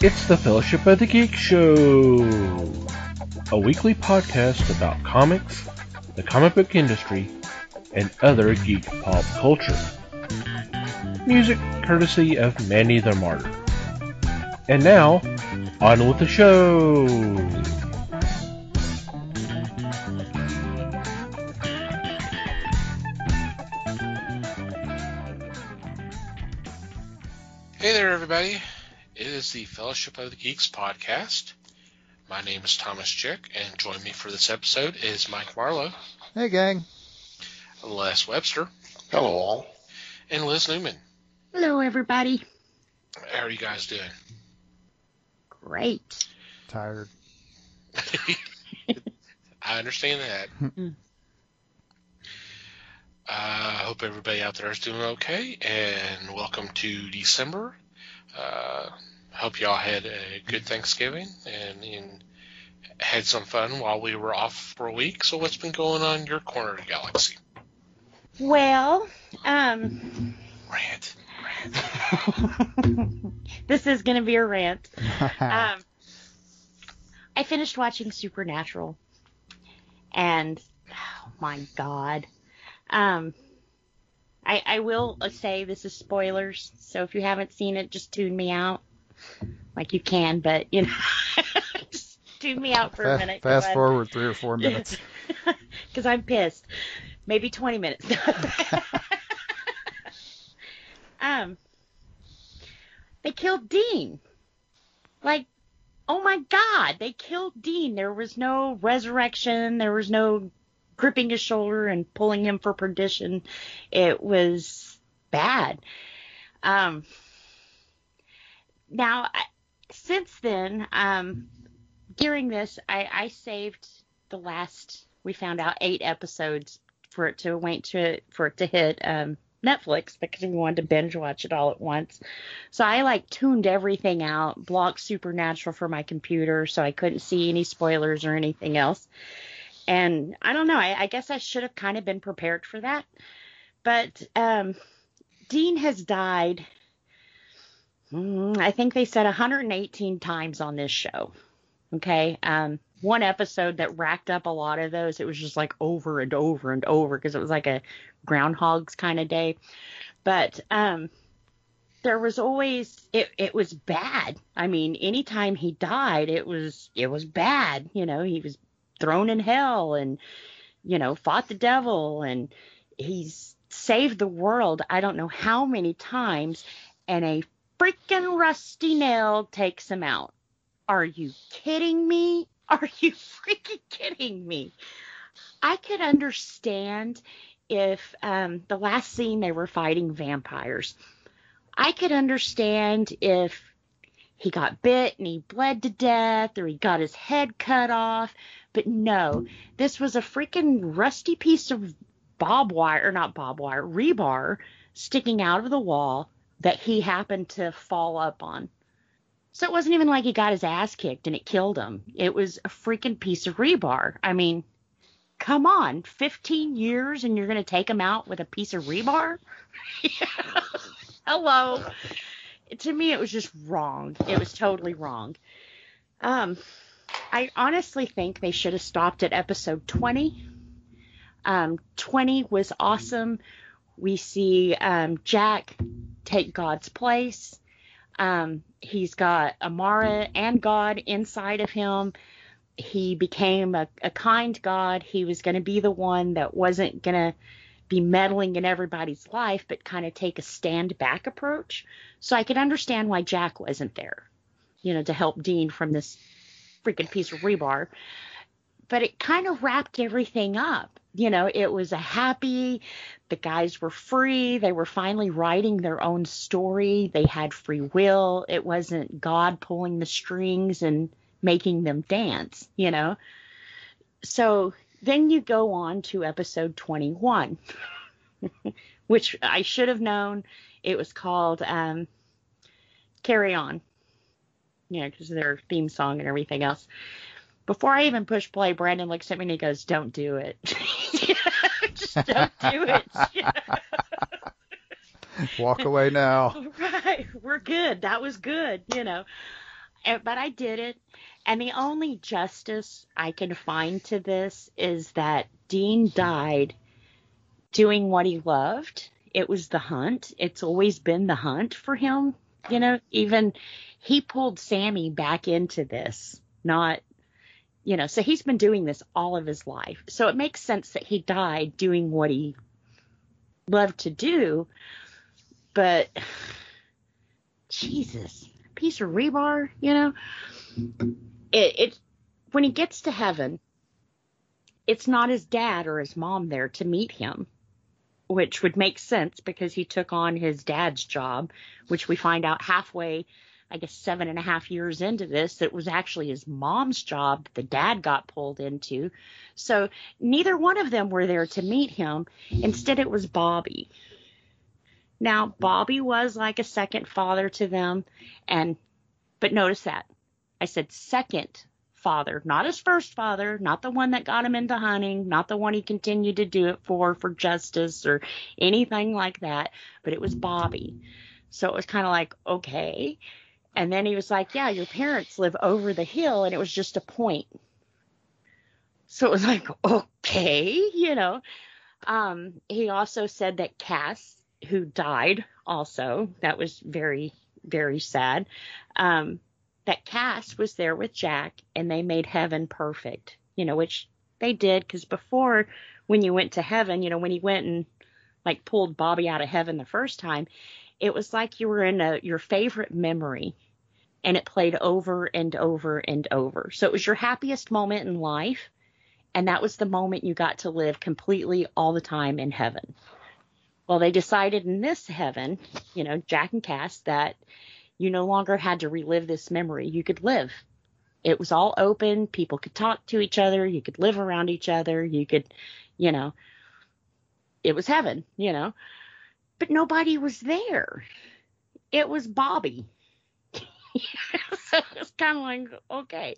It's the Fellowship of the Geek Show, a weekly podcast about comics, the comic book industry, and other geek pop culture. Music courtesy of Manny the Martyr. And now, on with the show! Hey there, everybody. It is the Fellowship of the Geeks podcast. My name is Thomas Chick, and joining me for this episode is Mike Marlowe. Hey, gang. Les Webster. Hello, all. And Liz Newman. Hello, everybody. How are you guys doing? Great. Tired. I understand that. I hope everybody out there is doing okay, and welcome to December. Hope y'all had a good Thanksgiving and had some fun while we were off for a week. So what's been going on in your corner of the galaxy? Well, Rant. This is going to be a rant. I finished watching Supernatural, and oh my God. I will say this is spoilers, so if you haven't seen it, just tune me out. Like you can, but, you know, just tune me out for a minute. Fast forward 3 or 4 minutes. Because I'm pissed. Maybe 20 minutes. They killed Dean. Like, oh my God, they killed Dean. There was no resurrection. There was no gripping his shoulder and pulling him for perdition. It was bad. Now, since then, during this, I saved the last, we found out 8 episodes for it to hit Netflix, because we wanted to binge watch it all at once. So I tuned everything out, blocked Supernatural for my computer so I couldn't see any spoilers or anything else. And I don't know, I guess I should have kind of been prepared for that. But Dean has died, I think they said 118 times on this show. Okay. One episode that racked up a lot of those, it was just like over and over and over, because it was like a Groundhog's kind of day. But there was always, it was bad. I mean, anytime he died, it was bad. You know, he was thrown in hell and, you know, fought the devil, and he's saved the world I don't know how many times, and a freaking rusty nail takes him out. Are you kidding me? Are you freaking kidding me? I could understand if the last scene they were fighting vampires. I could understand if he got bit and he bled to death, or he got his head cut off. But no, this was a freaking rusty piece of rebar sticking out of the wall that he happened to fall up on. So it wasn't even like he got his ass kicked and it killed him. It was a freaking piece of rebar. I mean, come on, 15 years and you're going to take him out with a piece of rebar? Hello. To me, it was just wrong. It was totally wrong. I honestly think they should have stopped at episode 20. 20 was awesome. We see Jack take God's place. He's got Amara and God inside of him. He became a kind God. He was going to be the one that wasn't going to be meddling in everybody's life, but kind of take a stand back approach. So I could understand why Jack wasn't there, you know, to help Dean from this freaking piece of rebar. But it kind of wrapped everything up. You know, it was a happy, the guys were free. They were finally writing their own story. They had free will. It wasn't God pulling the strings and making them dance, you know. So then you go on to episode 21, which I should have known. It was called Carry On, you know, because of their theme song and everything else. Before I even push play, Brandon looks at me and he goes, "Don't do it." Just don't do it. Walk away now. Right. We're good. That was good, you know. But I did it. And the only justice I can find to this is that Dean died doing what he loved. It was the hunt. It's always been the hunt for him. You know, even he pulled Sammy back into this, not, you know, so he's been doing this all of his life. So it makes sense that he died doing what he loved to do. But Jesus, piece of rebar, you know, it when he gets to heaven, it's not his dad or his mom there to meet him, which would make sense because he took on his dad's job, which we find out halfway, I guess 7.5 years into this, it was actually his mom's job the dad got pulled into. So neither one of them were there to meet him. Instead, it was Bobby. Now, Bobby was like a second father to them, but notice that. I said second father, not his first father, not the one that got him into hunting, not the one he continued to do it for justice or anything like that, but it was Bobby. So it was kind of like, okay. And then he was like, yeah, your parents live over the hill, and it was just a point. So it was like, okay, you know. He also said that Cass, who died also, that was very, very sad, that Cass was there with Jack, and they made heaven perfect, you know, which they did, because before, when you went to heaven, you know, when he went and, like, pulled Bobby out of heaven the first time, it was like you were in your favorite memory, and it played over and over and over. So it was your happiest moment in life, and that was the moment you got to live completely all the time in heaven. Well, they decided in this heaven, you know, Jack and Cass, that you no longer had to relive this memory. You could live. It was all open. People could talk to each other. You could live around each other. You could, you know, it was heaven, you know. But nobody was there. It was Bobby. So it was kind of like, okay.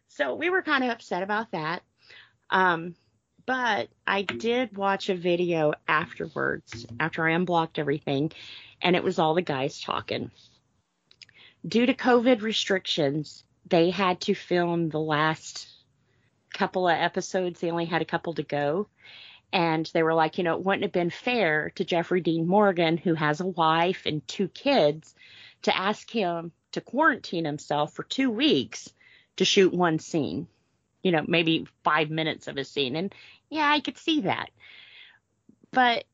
So we were kind of upset about that. But I did watch a video afterwards, after I unblocked everything, and it was all the guys talking. Due to COVID restrictions, they had to film the last couple of episodes. They only had a couple to go. And they were like, you know, it wouldn't have been fair to Jeffrey Dean Morgan, who has a wife and 2 kids, to ask him to quarantine himself for 2 weeks to shoot one scene. You know, maybe 5 minutes of a scene. And yeah, I could see that. But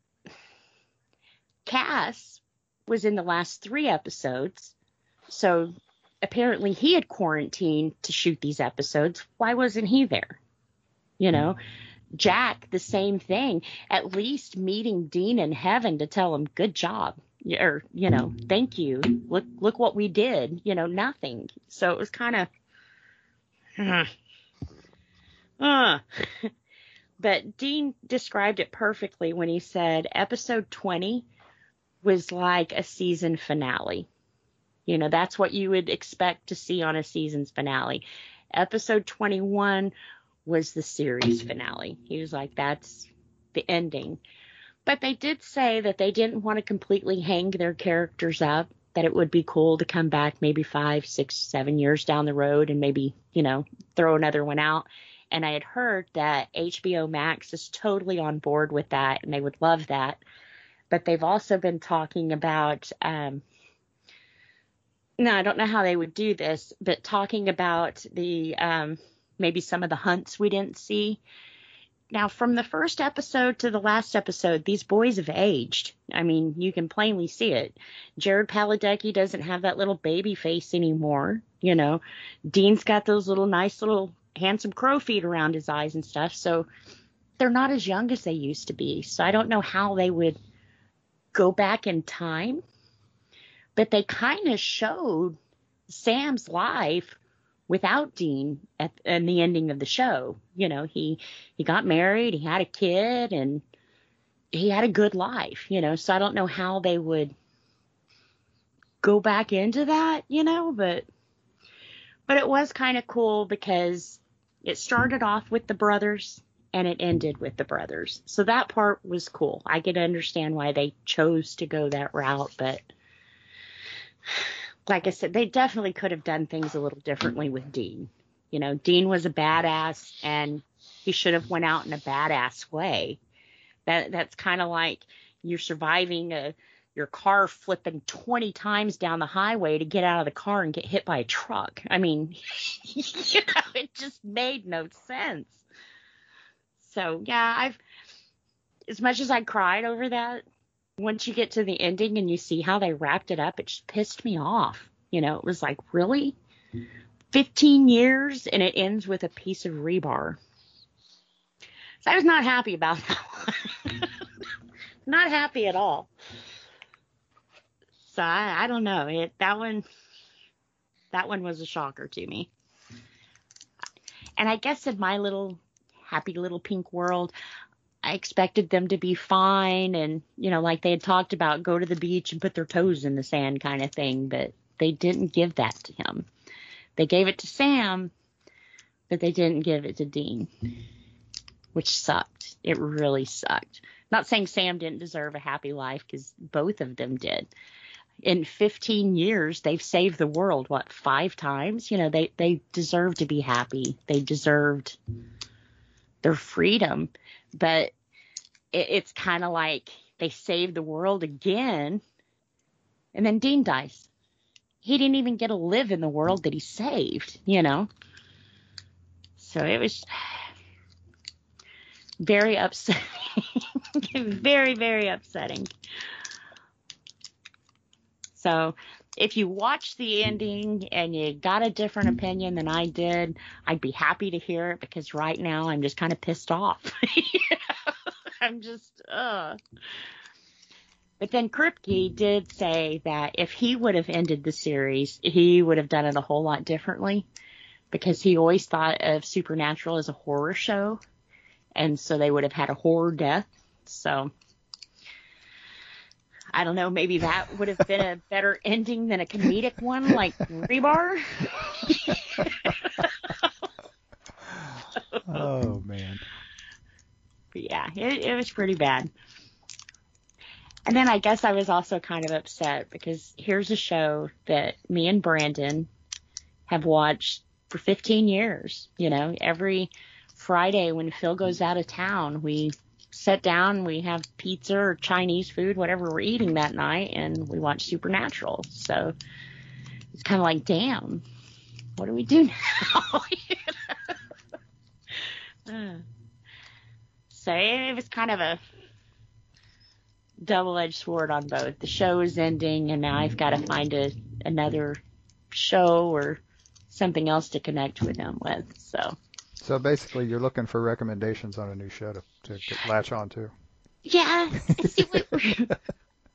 Cass was in the last 3 episodes. So apparently he had quarantined to shoot these episodes. Why wasn't he there? You know, Jack, the same thing. At least meeting Dean in heaven to tell him, good job. Or, you know, thank you. Look what we did. You know, nothing. So it was kind of... But Dean described it perfectly when he said episode 20 was like a season finale. You know, that's what you would expect to see on a season's finale. Episode 21 was the series finale. He was like, that's the ending. But they did say that they didn't want to completely hang their characters up, that it would be cool to come back maybe 5, 6, 7 years down the road and maybe, you know, throw another one out. And I had heard that HBO Max is totally on board with that, and they would love that. But they've also been talking about, no, I don't know how they would do this, but talking about the maybe some of the hunts we didn't see. Now, from the first episode to the last episode, these boys have aged. I mean, you can plainly see it. Jared Padalecki doesn't have that little baby face anymore. You know, Dean's got those little nice little handsome crow feet around his eyes and stuff. So they're not as young as they used to be. So I don't know how they would go back in time. But they kind of showed Sam's life without Dean in the ending of the show. You know, he got married, he had a kid, and he had a good life, you know. So I don't know how they would go back into that, you know, but it was kind of cool because it started off with the brothers and it ended with the brothers. So that part was cool. I could understand why they chose to go that route, but like I said, they definitely could have done things a little differently with Dean. Dean was a badass, and he should have went out in a badass way. That's kind of like you're surviving your car flipping 20 times down the highway to get out of the car and get hit by a truck. I mean, it just made no sense. So, yeah, as much as I cried over that, once you get to the ending and you see how they wrapped it up, it just pissed me off. It was like, really? 15 years and it ends with a piece of rebar. So I was not happy about that one. Not happy at all. So I don't know. That one was a shocker to me. And I guess in my little happy little pink world, I expected them to be fine and, like they had talked about, go to the beach and put their toes in the sand kind of thing. But they didn't give that to him. They gave it to Sam, but they didn't give it to Dean, which sucked. It really sucked. Not saying Sam didn't deserve a happy life, because both of them did. In 15 years, they've saved the world, 5 times? They deserve to be happy. They deserved their freedom. But it's kind of like they saved the world again, and then Dean dies. He didn't even get to live in the world that he saved, So it was very upsetting. Very, very upsetting. So if you watch the ending and you got a different opinion than I did, I'd be happy to hear it, because right now I'm just kind of pissed off. I'm just, But then Kripke did say that if he would have ended the series, he would have done it a whole lot differently, because he always thought of Supernatural as a horror show, and so they would have had a horror death. So I don't know, maybe that would have been a better ending than a comedic one like Rebar. Oh, man. But yeah, it was pretty bad. And then I guess I was also kind of upset, because here's a show that me and Brandon have watched for 15 years. Every Friday when Phil goes out of town, we sit down, we have pizza or Chinese food, whatever we're eating that night, and we watch Supernatural. So it's kind of like, damn, what do we do now? So it was kind of a double-edged sword on both. The show is ending, and now I've got to find another show or something else to connect with him with. So basically, you're looking for recommendations on a new show to latch on to. Yeah. See,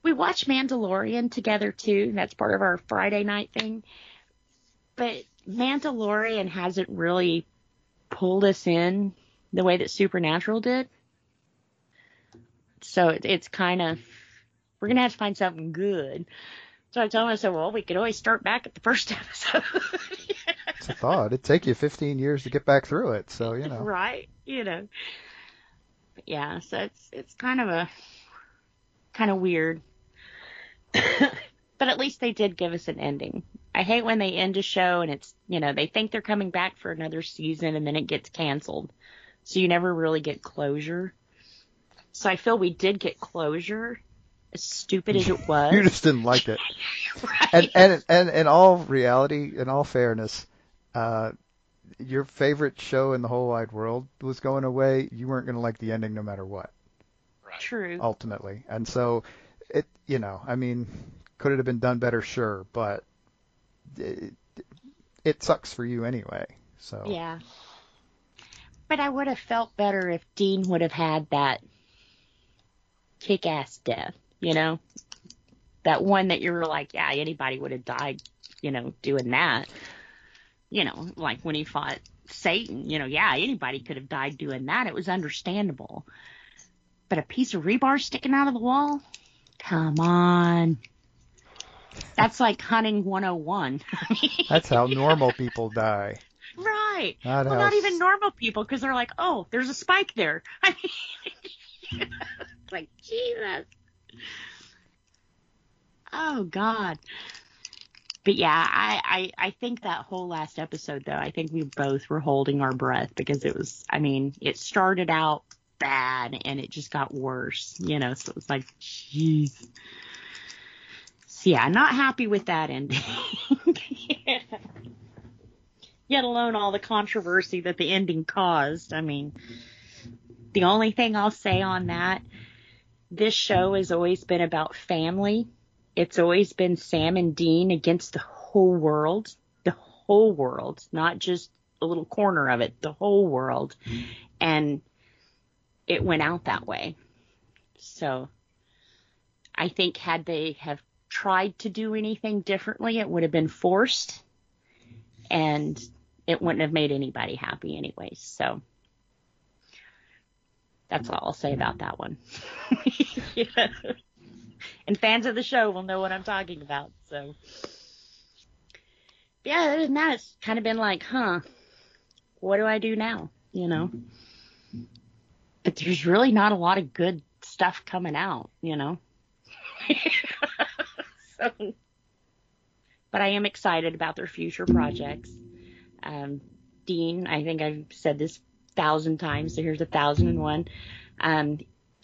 we watch Mandalorian together, too. That's part of our Friday night thing. But Mandalorian hasn't really pulled us in the way that Supernatural did. So it's kind of, we're going to have to find something good. So I told him, I said, well, we could always start back at the first episode. It's a thought. It'd take you 15 years to get back through it, so, Right, But yeah, so it's kind of weird. But at least they did give us an ending. I hate when they end a show and it's, they think they're coming back for another season and then it gets canceled. So you never really get closure. So I feel we did get closure, as stupid as it was. You just didn't like it. Right. And in all reality, in all fairness, your favorite show in the whole wide world was going away. You weren't going to like the ending no matter what. Right. True. Ultimately. And so it, could it have been done better? Sure. But it sucks for you anyway. So. Yeah. But I would have felt better if Dean would have had that kick-ass death, that one that you were like, yeah, anybody would have died, doing that, like when he fought Satan, yeah, anybody could have died doing that. It was understandable. But a piece of rebar sticking out of the wall? Come on. That's like hunting 101. That's how normal people die. Right. Not even normal people, because they're like, oh, there's a spike there. I mean, like, Jesus. Oh, God. But yeah, I think that whole last episode, though, I think we both were holding our breath because it was, I mean, it started out bad and it just got worse, you know, so it was like, jeez. So yeah, not happy with that ending. Yeah. Yet alone all the controversy that the ending caused. I mean, the only thing I'll say on that, this show has always been about family. It's always been Sam and Dean against the whole world, not just a little corner of it, the whole world. And it went out that way. So I think had they have tried to do anything differently, it would have been forced and it wouldn't have made anybody happy anyways. So that's all I'll say about that one. Yeah. And fans of the show will know what I'm talking about. So, yeah, other than that, it's kind of been like, what do I do now? You know? But there's really not a lot of good stuff coming out, you know? So, but I am excited about their future projects. Dean, I think I've said this 1,000 times, so here's 1,001.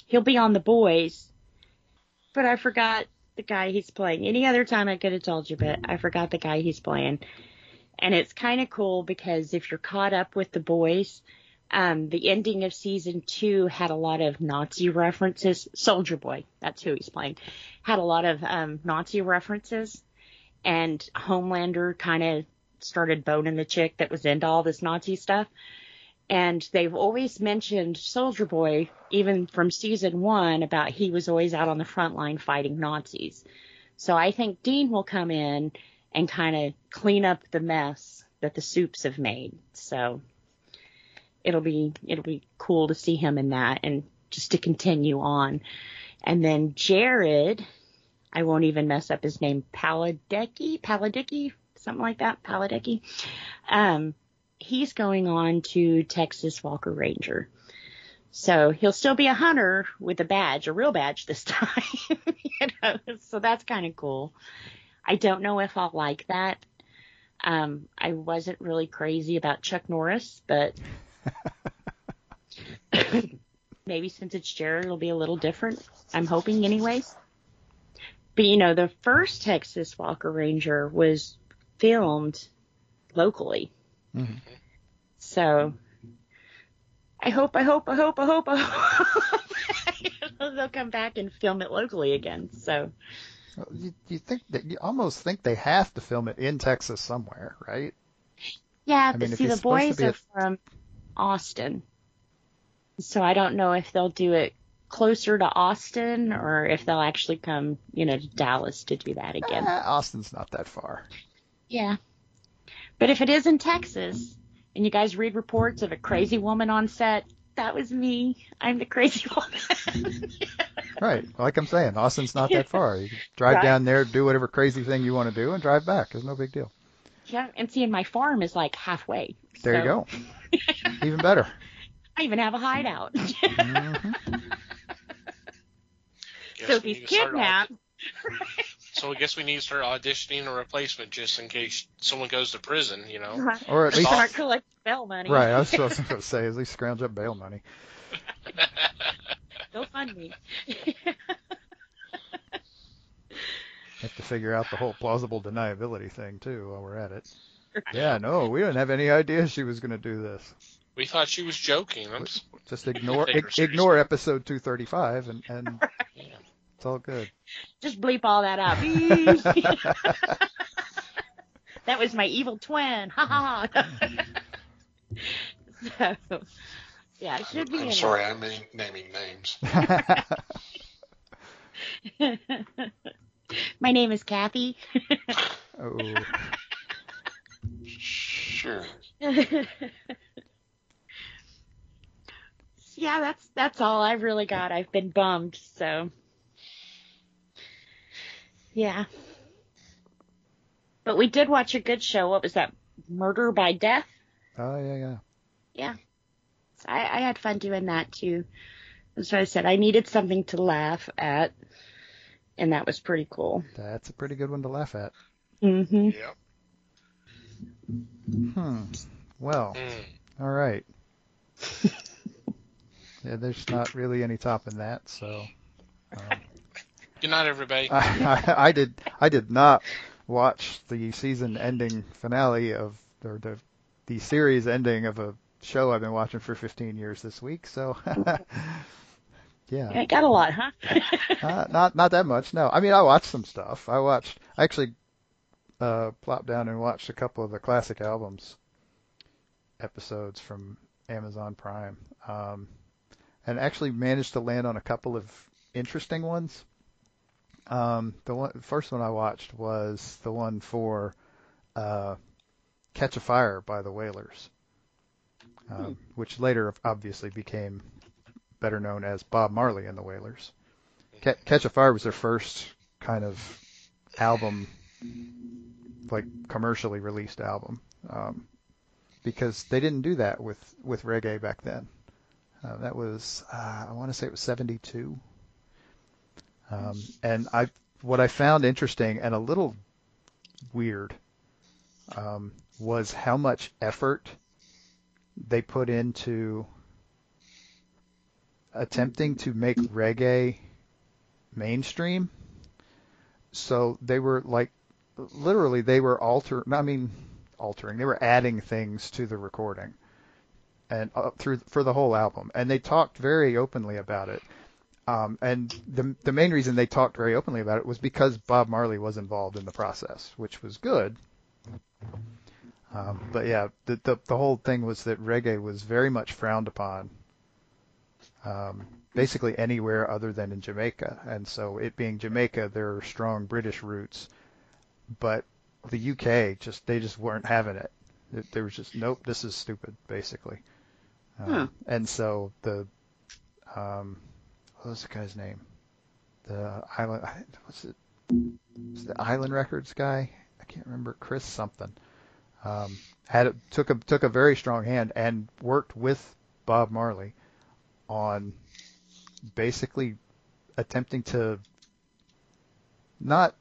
He'll be on The Boys. But I forgot the guy he's playing. Any other time I could have told you, but I forgot the guy he's playing. And it's kind of cool because if you're caught up with The Boys, the ending of season 2 had a lot of Nazi references. Soldier Boy, that's who he's playing, had a lot of Nazi references. And Homelander kind of started boning the chick that was into all this Nazi stuff. And they've always mentioned Soldier Boy, even from season 1, about he was always out on the front line fighting Nazis. So I think Dean will come in and kind of clean up the mess that the Soups have made. So it'll be cool to see him in that and just to continue on. And then Jared, I won't even mess up his name, Paladecki, something like that, Paladecki. He's going on to Texas Walker Ranger. So he'll still be a hunter with a badge, a real badge this time. You know? So that's kind of cool. I don't know if I'll like that. I wasn't really crazy about Chuck Norris, but maybe since it's Jared, it'll be a little different. I'm hoping anyways. But, you know, the first Texas Walker Ranger was filmed locally. Mm-hmm. So I hope they'll come back and film it locally again. So you think that you almost think they have to film it in Texas somewhere, right? Yeah, but see, the boys are from Austin, so I don't know if they'll do it closer to Austin or if they'll actually come, you know, to Dallas to do that again. Austin's not that far. Yeah. But if it is in Texas, and you guys read reports of a crazy woman on set, that was me. I'm the crazy woman. Right. Like I'm saying, Austin's not that far. You can drive down there, do whatever crazy thing you want to do, and drive back. It's no big deal. Yeah, and see, my farm is like halfway. There you go. Even better. I even have a hideout. Mm-hmm. So if he's kidnapped... So I guess we need to start auditioning a replacement just in case someone goes to prison, you know. Or at least start collecting bail money. Right, I was going to say, at least scrounge up bail money. Go fund me. Have to figure out the whole plausible deniability thing, too, while we're at it. Yeah, no, we didn't have any idea she was going to do this. We thought she was joking. Just ignore episode 235 and yeah. It's all good. Just bleep all that out. That was my evil twin. Ha ha ha. So, yeah, it should be. I'm sorry, I'm naming names. My name is Kathy. Oh. Sure. Yeah, that's all I've really got. I've been bummed, so. Yeah. But we did watch a good show. What was that? Murder by Death? Oh, yeah. Yeah. So I had fun doing that, too. That's what I said. I needed something to laugh at, and that was pretty cool. That's a pretty good one to laugh at. Mm-hmm. Yep. Well, all right. Yeah, there's not really any topping that. So, Good night, everybody. I did not watch the season-ending finale of or the series ending of a show I've been watching for 15 years this week. So, yeah. Yeah, got a lot, huh? Not that much. No, I mean I watched some stuff. I actually plopped down and watched a couple of the classic albums episodes from Amazon Prime, and actually managed to land on a couple of interesting ones. The first one I watched was the one for "Catch a Fire" by the Wailers, which later obviously became better known as Bob Marley and the Wailers. Catch a Fire was their first kind of album, like commercially released album, because they didn't do that with reggae back then. That was I want to say it was '72, and what I found interesting and a little weird was how much effort they put into attempting to make reggae mainstream. So they were like, literally, they were altering. They were adding things to the recording and for the whole album, and they talked very openly about it. And the main reason they talked very openly about it was because Bob Marley was involved in the process, which was good. But yeah, the whole thing was that reggae was very much frowned upon, basically anywhere other than in Jamaica. And so it being Jamaica, there are strong British roots, but the UK they just weren't having it. They were just, nope, this is stupid, basically. And so what was the guy's name? The Island, what's it? Was the Island Records guy? I can't remember. Chris something. Took a very strong hand and worked with Bob Marley on basically attempting to not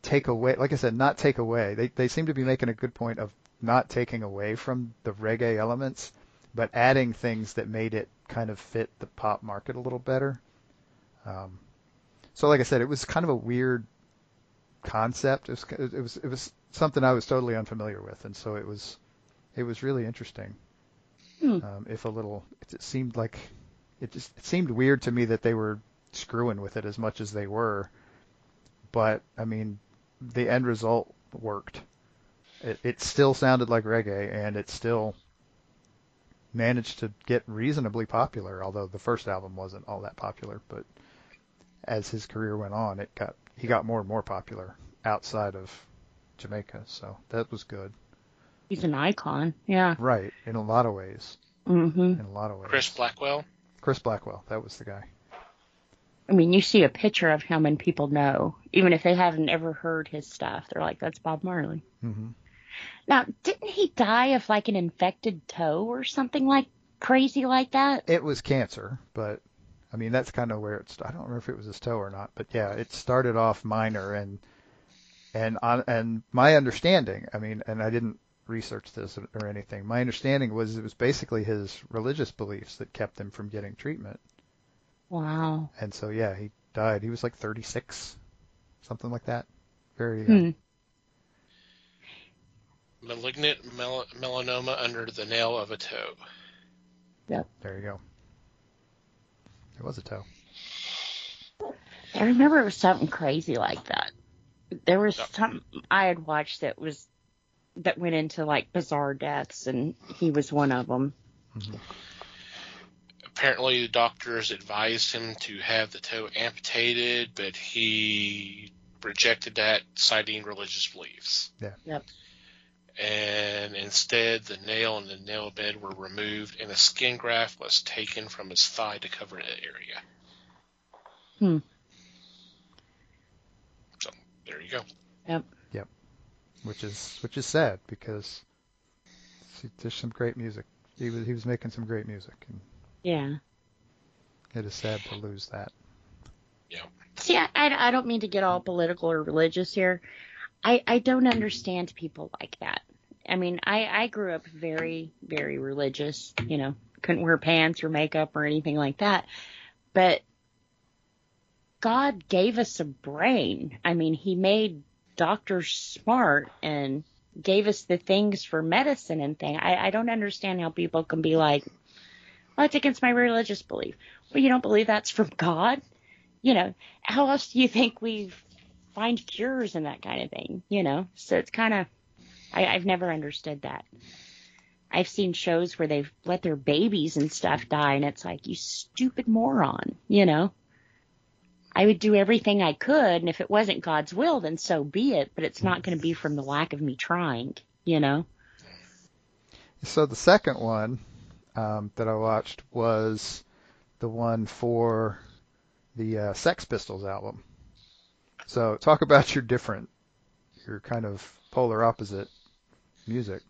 take away, like I said, not take away. They seem to be making a good point of not taking away from the reggae elements, but adding things that made it kind of fit the pop market a little better. So like I said, it was kind of a weird concept. It was something I was totally unfamiliar with, and so it was really interesting. If a little, it seemed like it seemed weird to me that they were screwing with it as much as they were, but I mean, the end result worked. It still sounded like reggae, and it still managed to get reasonably popular, although the first album wasn't all that popular. But as his career went on, he got more and more popular outside of Jamaica, so that was good. He's an icon, yeah. Right, in a lot of ways. Mm-hmm. In a lot of ways. Chris Blackwell, that was the guy. I mean, you see a picture of him and people know, even if they haven't ever heard his stuff, they're like, that's Bob Marley. Mm-hmm. Now, didn't he die of like an infected toe or something like crazy like that? It was cancer, but I mean, that's kind of where I don't remember if it was his toe or not, but yeah, it started off minor, and my understanding, I mean, and I didn't research this or anything, my understanding was it was basically his religious beliefs that kept him from getting treatment. Wow. And so, yeah, he died. He was like 36, something like that. Very young. malignant melanoma under the nail of a toe. Yep. There you go. It was a toe. I remember it was something crazy like that. There was something I had watched that went into like bizarre deaths, and he was one of them. Mm-hmm. Apparently, the doctors advised him to have the toe amputated, but he rejected that, citing religious beliefs. Yeah. Yep. And instead, the nail and the nail bed were removed, and a skin graft was taken from his thigh to cover that area. So there you go. Yep. Yep. Which is sad, because there's some great music. He was making some great music, and Yeah. it is sad to lose that. Yeah. See, I don't mean to get all political or religious here. I don't understand people like that. I mean, I grew up very, very religious, couldn't wear pants or makeup or anything like that. But God gave us a brain. I mean, He made doctors smart and gave us the things for medicine and thing. I don't understand how people can be like, well, it's against my religious belief. Well, you don't believe that's from God? How else do you think we find cures and that kind of thing? So it's kind of, I've never understood that. I've seen shows where they've let their babies and stuff die, and it's like, you stupid moron, I would do everything I could, and if it wasn't God's will, then so be it, but it's not going to be from the lack of me trying, So the second one that I watched was the one for the Sex Pistols album. So talk about your kind of polar opposite music.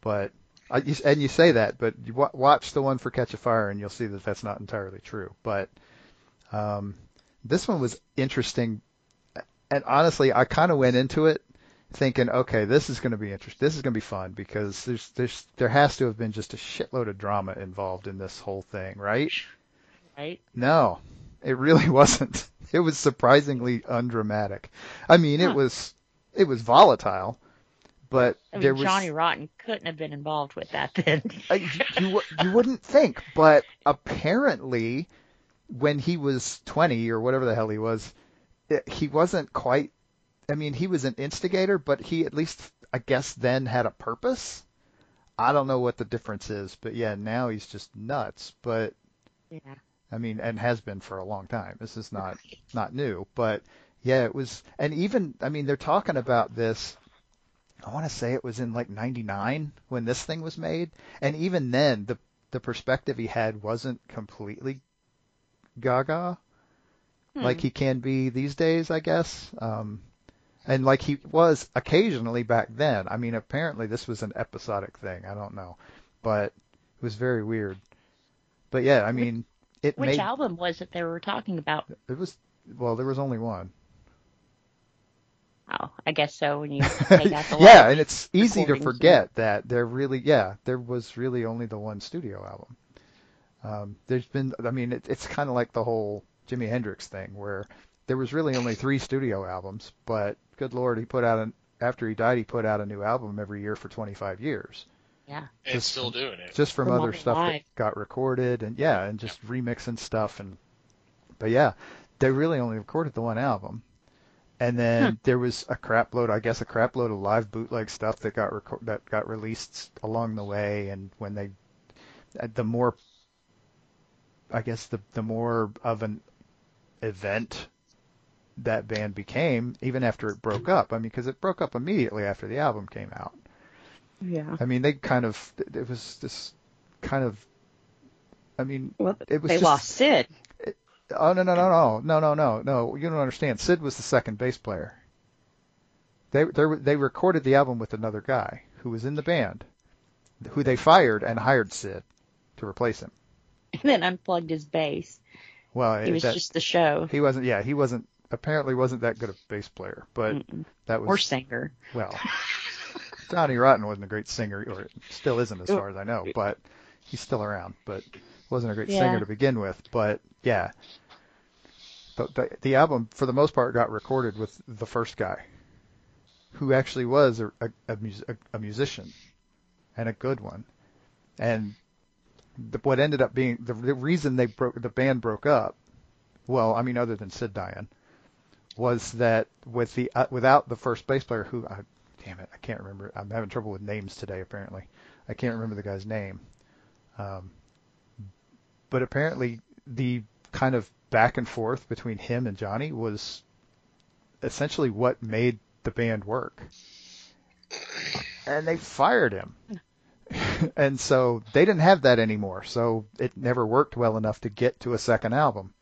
But and you say that, but you watch the one for Catch a Fire, and you'll see that that's not entirely true. But this one was interesting, and honestly, I kind of went into it thinking, okay, this is going to be interesting. This is going to be fun because there has to have been just a shitload of drama involved in this whole thing, right? Right? No, it really wasn't. It was surprisingly undramatic. I mean, it was volatile, but there was Johnny Rotten couldn't have been involved with that then. you wouldn't think, but apparently when he was 20 or whatever the hell he was, he wasn't quite. I mean, he was an instigator, but he at least, I guess, then had a purpose. I don't know what the difference is, but yeah, now he's just nuts. But Yeah. I mean, and has been for a long time. This is not new, but yeah, it was. And even, I mean, they're talking about this. I want to say it was in like '99 when this thing was made, and even then, the perspective he had wasn't completely gaga like he can be these days, I guess. And like he was occasionally back then. I mean, apparently this was an episodic thing. I don't know, but it was very weird. But yeah, I mean, Which album was it they were talking about? It was, well, there was only one. Oh, I guess so. When you take out the yeah, and it's easy to recordings, forget that there was really only the one studio album. There's been, I mean, it's kind of like the whole Jimi Hendrix thing where there was really only 3 studio albums, but good Lord, after he died, he put out a new album every year for 25 years. Yeah. And still doing it. Just from other stuff that got recorded and just remixing stuff but yeah, they really only recorded the one album. And then there was a crap load of live bootleg stuff that got released along the way. And when the more of an event that band became, even after it broke up. I mean, because it broke up immediately after the album came out. Yeah. I mean, it was this kind of, I mean, it was they lost Sid. Oh, no. You don't understand. Sid was the second bass player. They recorded the album with another guy who was in the band, who they fired and hired Sid to replace him. And then unplugged his bass. Well, it was just the show. He apparently wasn't that good a bass player, but that was. Or singer. Well, Johnny Rotten wasn't a great singer, or still isn't as far as I know, but he's still around, but wasn't a great singer to begin with. But yeah, but the album for the most part got recorded with the first guy, who actually was a musician and a good one. And what ended up being the reason the band broke up, well, I mean, other than Sid dying, was that without the first bass player, who damn it, I can't remember. I'm having trouble with names today. Apparently, I can't remember the guy's name. But apparently, the kind of back and forth between him and Johnny was essentially what made the band work. And they fired him. And so they didn't have that anymore. So it never worked well enough to get to a second album.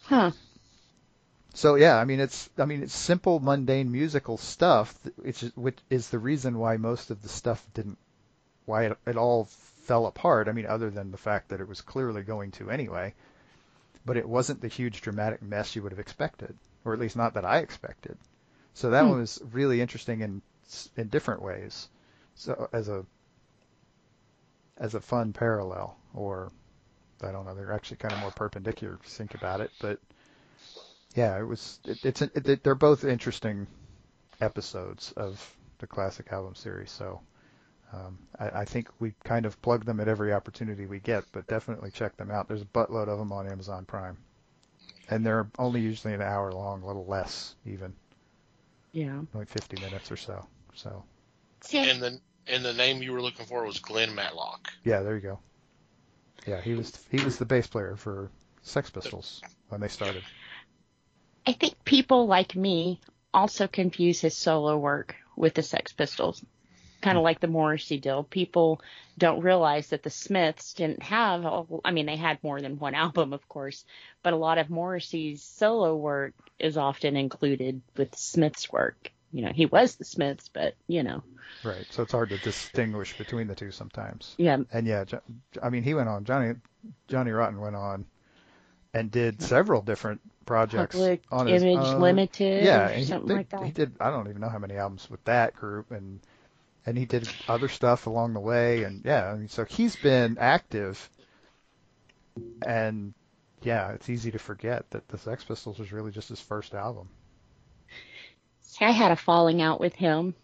Huh. So yeah, I mean it's simple, mundane musical stuff. Which is the reason why most of the stuff why it all fell apart. I mean, other than the fact that it was clearly going to anyway. But it wasn't the huge dramatic mess you would have expected, or at least not that I expected. So that one was really interesting in different ways. So as a fun parallel, or I don't know, they're actually kind of more perpendicular if you think about it. But yeah, they're both interesting episodes of the classic album series. So I think we kind of plug them at every opportunity we get, but definitely check them out. There's a buttload of them on Amazon Prime, and they're only usually an hour long, a little less even. Yeah. Like 50 minutes or so. So. And the name you were looking for was Glenn Matlock. Yeah, there you go. Yeah, he was the bass player for Sex Pistols when they started. I think people like me also confuse his solo work with the Sex Pistols. Kind of like the Morrissey deal. People don't realize that the Smiths didn't have, they had more than one album, of course, but a lot of Morrissey's solo work is often included with Smith's work. He was the Smiths, but. Right, so it's hard to distinguish between the two sometimes. Yeah. And yeah, he went on, Johnny Rotten went on and did several different projects Public on his Image own. Limited, Yeah, or something like that. He did, I don't even know how many albums with that group, and he did other stuff along the way, and yeah, so he's been active, and yeah, it's easy to forget that the Sex Pistols was really just his first album. See, I had a falling out with him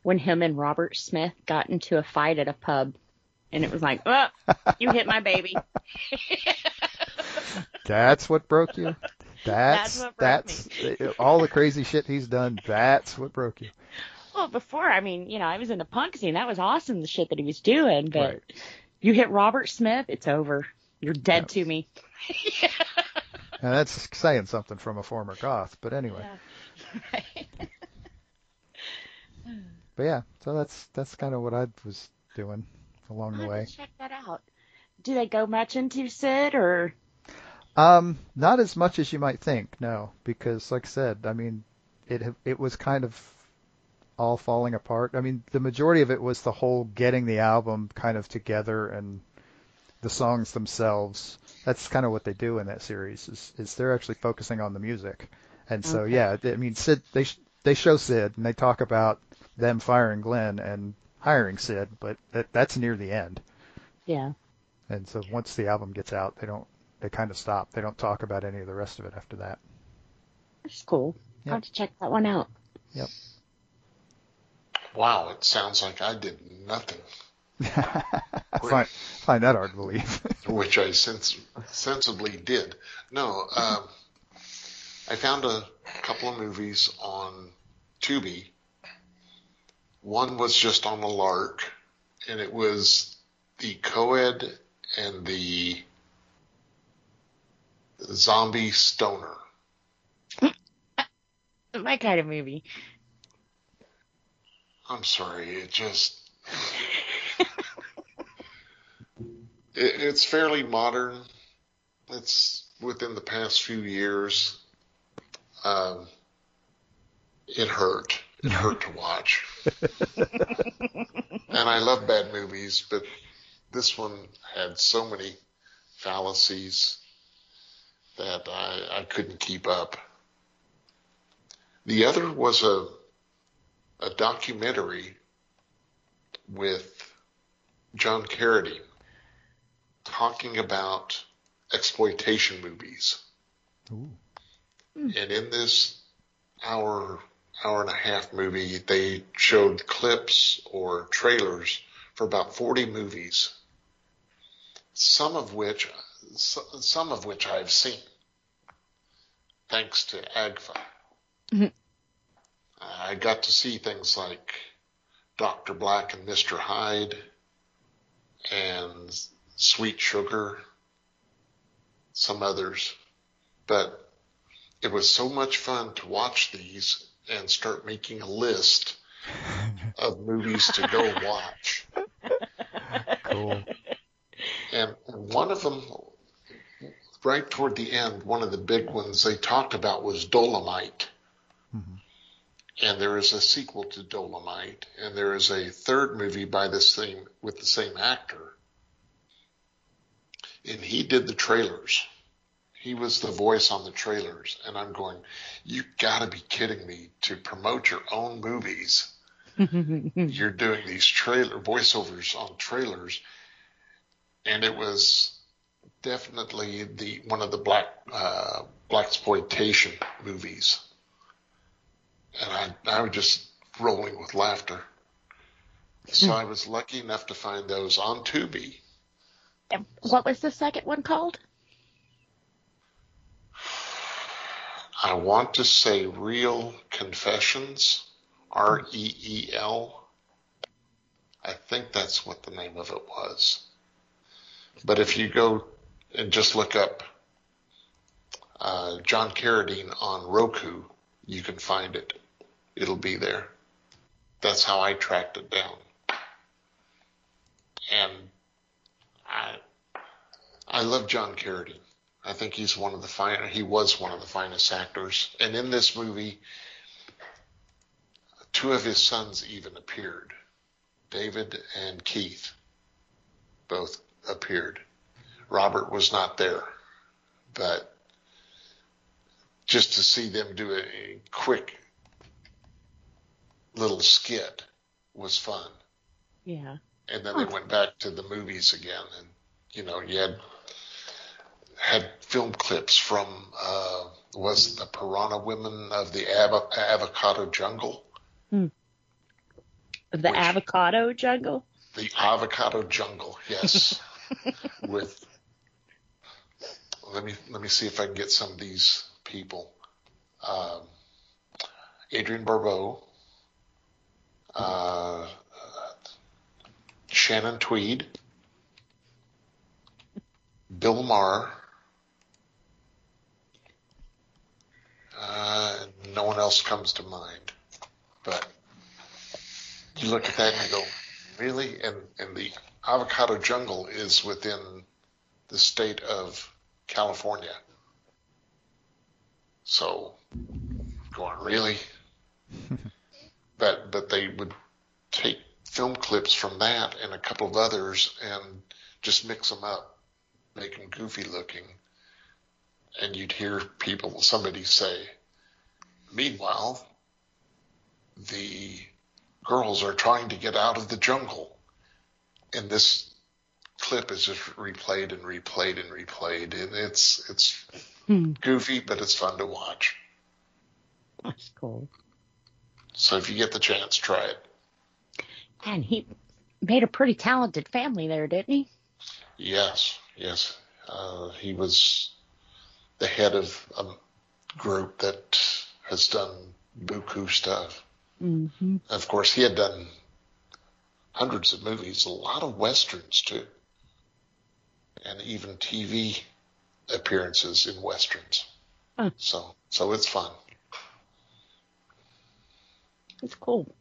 when him and Robert Smith got into a fight at a pub, and it was like, oh, you hit my baby. That's what broke you? That's what broke me. All the crazy shit he's done, that's what broke you. Well, before, I was in the punk scene. That was awesome, the shit that he was doing. But Right. You hit Robert Smith, it's over. You're dead to me. Now that's saying something from a former goth, but anyway. Yeah. Right. But yeah, so that's kind of what I was doing along the way. Check that out. Do they go much into Sid, or? Not as much as you might think, no, because like I said, it was kind of all falling apart. The majority of it was the whole getting the album kind of together and the songs themselves. That's kind of what they do in that series is they're actually focusing on the music. And so, yeah, Sid, they show Sid and they talk about them firing Glenn and hiring Sid, but that's near the end. Yeah. And so once the album gets out, they kind of stop. They don't talk about any of the rest of it after that. That's cool. Yep. I'll have to check that one out. Yep. Wow, it sounds like I did nothing. Find that hard to believe. Which I sensibly did. No, I found a couple of movies on Tubi. One was just on a lark, and it was the co-ed and the zombie stoner. My kind of movie. I'm sorry, it's fairly modern. It's within the past few years. It hurt. It hurt to watch. And I love bad movies, but this one had so many fallacies that I couldn't keep up. The other was a documentary with John Carradine talking about exploitation movies. Ooh. And in this hour and a half movie, they showed clips or trailers for about 40 movies, some of which I've seen, thanks to AGFA. Mm-hmm. I got to see things like Dr. Black and Mr. Hyde and Sweet Sugar, some others. But it was so much fun to watch these and start making a list of movies to go watch. Cool. And one of them, right toward the end, one of the big ones they talked about was Dolomite. Mm-hmm. And there is a sequel to Dolomite, and there is a third movie with the same actor. And he did the trailers. he was the voice on the trailers, and I'm going, you gotta be kidding me, to promote your own movies. You're doing these trailer voiceovers on trailers, and it was definitely one of the blaxploitation movies, and I was just rolling with laughter. So I was lucky enough to find those on Tubi. What was the second one called? I want to say Real Confessions, REEL. I think that's what the name of it was. But if you go and just look up John Carradine on Roku, you can find it. It'll be there. That's how I tracked it down. And I love John Carradine. I think he was one of the finest actors. And in this movie, two of his sons even appeared. David and Keith both appeared. Robert was not there, but just to see them do a quick little skit was fun. Yeah. And then they went back to the movies again, and you had film clips from was the Piranha Women of the Avocado Jungle. The Avocado Jungle? The Avocado Jungle, yes. With let me see if I can get some of these people. Adrienne Barbeau, Shannon Tweed, Bill Maher, no one else comes to mind. But you look at that and you go, really? And the Avocado Jungle is within the state of California. So, going, really? But they would take film clips from that and a couple of others and just mix them up, make them goofy looking. And you'd hear somebody say, meanwhile, the girls are trying to get out of the jungle. And this clip is just replayed and replayed and replayed. And it's goofy, but it's fun to watch. That's cool. So if you get the chance, try it. And he made a pretty talented family there, didn't he? Yes. He was the head of a group that has done buku stuff. Mm-hmm. Of course, he had done hundreds of movies, a lot of westerns too, and even TV appearances in westerns. Huh. So it's fun. It's cool.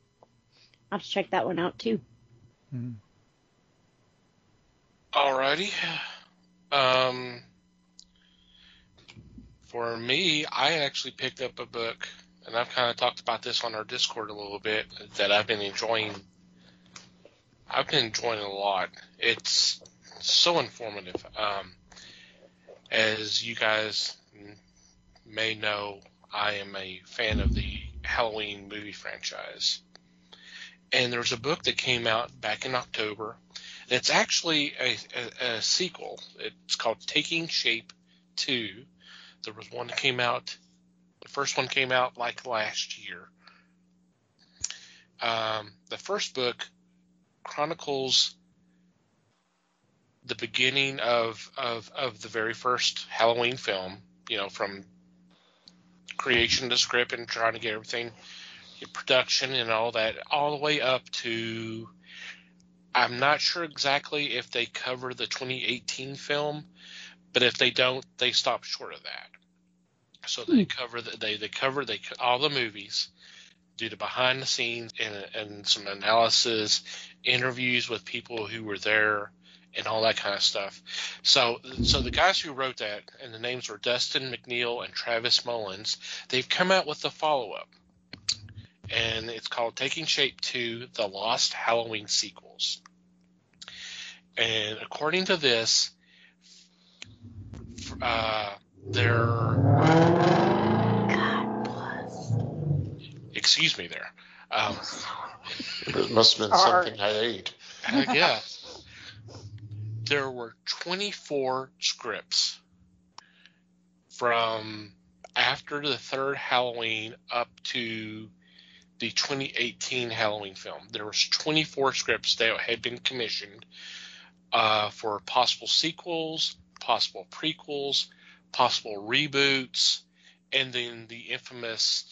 I'll have to check that one out too. Mm. Alrighty. For me, I actually picked up a book, and I've kind of talked about this on our Discord a little bit, that I've been enjoying. I've been enjoying a lot. It's so informative. As you guys may know, I am a fan of the Halloween movie franchise. And there's a book that came out back in October. It's actually a sequel. It's called Taking Shape 2. There was one that came out. The first one came out like last year. The first book chronicles the beginning of the very first Halloween film, from creation to script and trying to get everything, production and all that, all the way up to, I'm not sure exactly if they cover the 2018 film, but if they don't, they stop short of that. So they cover all the movies, do the behind the scenes and some analysis, interviews with people who were there, and all that kind of stuff. So the guys who wrote that, and the names were Dustin McNeil and Travis Mullins, they've come out with the follow-up. And it's called Taking Shape 2, The Lost Halloween Sequels. And according to this, there. God bless. Excuse me there. It must have been something I ate. Yeah. There were 24 scripts from after the third Halloween up to the 2018 Halloween film. There was 24 scripts that had been commissioned for possible sequels, possible prequels, possible reboots, and then the infamous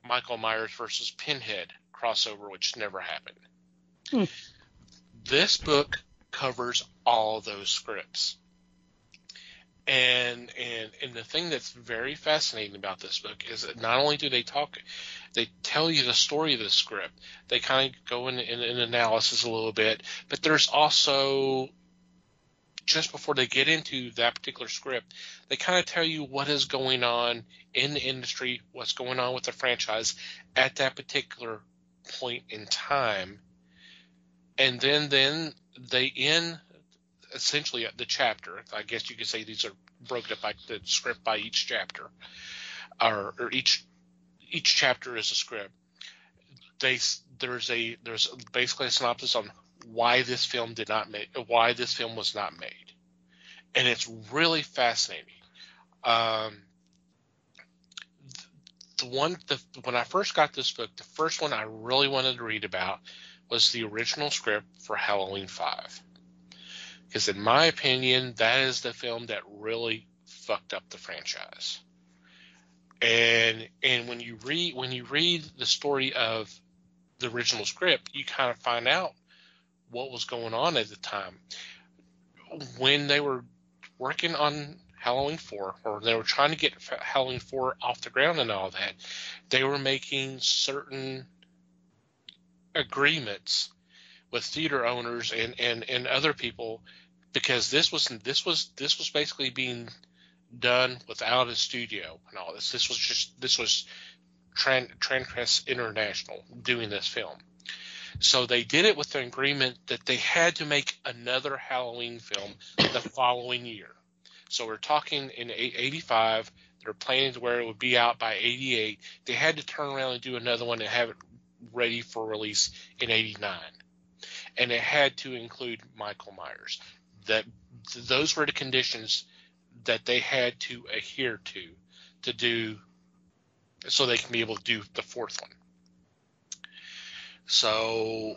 Michael Myers versus Pinhead crossover, which never happened. This book covers all those scripts. And the thing that's very fascinating about this book is that not only do they tell you the story of the script, they kind of go in analysis a little bit, but there's also, just before they get into that particular script, they kind of tell you what is going on in the industry, what's going on with the franchise at that particular point in time. And then they end essentially the chapter. I guess you could say these are broken up by the script by each chapter, or each chapter is a script. There's basically a synopsis on why this film was not made, and it's really fascinating. When I first got this book, the first one I really wanted to read about was the original script for Halloween 5. Because in my opinion, that is the film that really fucked up the franchise. And when you read the story of the original script, you kind of find out what was going on at the time. When they were working on Halloween 4, or they were trying to get Halloween 4 off the ground and all that, they were making certain agreements with theater owners and other people, because this was basically being done without a studio and all this. This was Trancrest International doing this film. So they did it with the agreement that they had to make another Halloween film the following year. So we're talking in 85, they're planning to where it would be out by 88. They had to turn around and do another one and have it ready for release in 89. And it had to include Michael Myers. Those were the conditions that they had to adhere to do, so they can be able to do the fourth one. So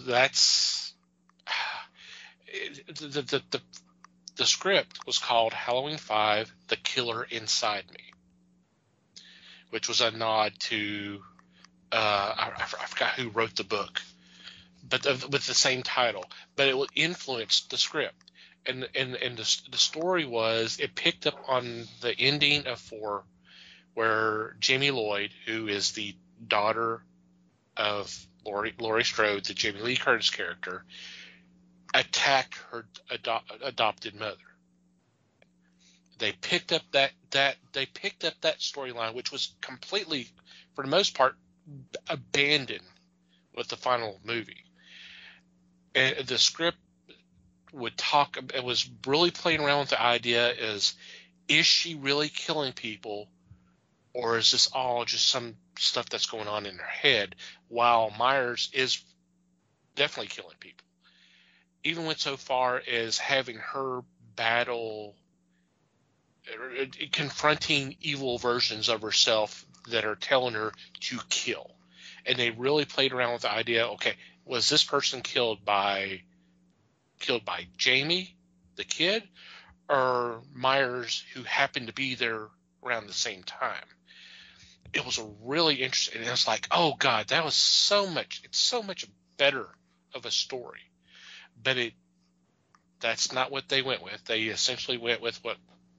that's the script was called Halloween 5: The Killer Inside Me, which was a nod to I forgot who wrote the book, but with the same title, but it influenced the script. And the story was, it picked up on the ending of 4, where Jamie Lloyd, who is the daughter of Laurie Strode, the Jamie Lee Curtis character, attacked her adopted mother. They picked up that storyline, which was completely, for the most part, abandoned with the final movie. And the script it was really playing around with the idea is she really killing people, or is this all just some stuff that's going on in her head, while Myers is definitely killing people. Even went so far as having her battle, confronting evil versions of herself that are telling her to kill. And they really played around with the idea, okay, was this person killed by Jamie, the kid, or Myers, who happened to be there around the same time? It was a really interesting, and it was like, oh God, that was it's so much better of a story. But that's not what they went with. They essentially went with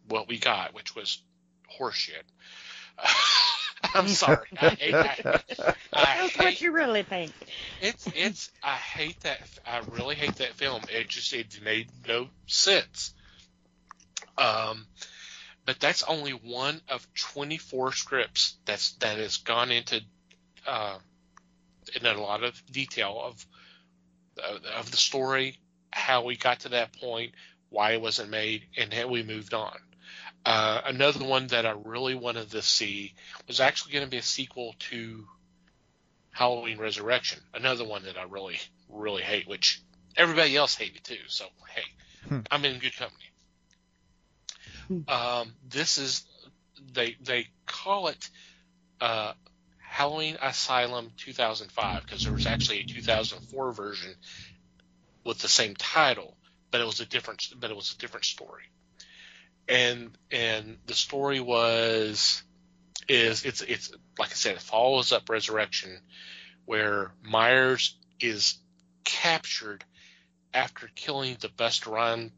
what we got, which was horseshit. I'm sorry. I hate that. That's what you really think. I hate that. I really hate that film. It made no sense. But that's only one of 24 scripts that has gone into in a lot of detail of the story, how we got to that point, why it wasn't made, and then we moved on. Another one that I really wanted to see was actually going to be a sequel to Halloween Resurrection. Another one that I really, really hate, which everybody else hated too. So, hey, I'm in good company. This is, they call it Halloween Asylum 2005 because there was actually a 2004 version with the same title, but it was a different story. And the story it's like I said, it follows up Resurrection, where Myers is captured after killing the Busta Rhymes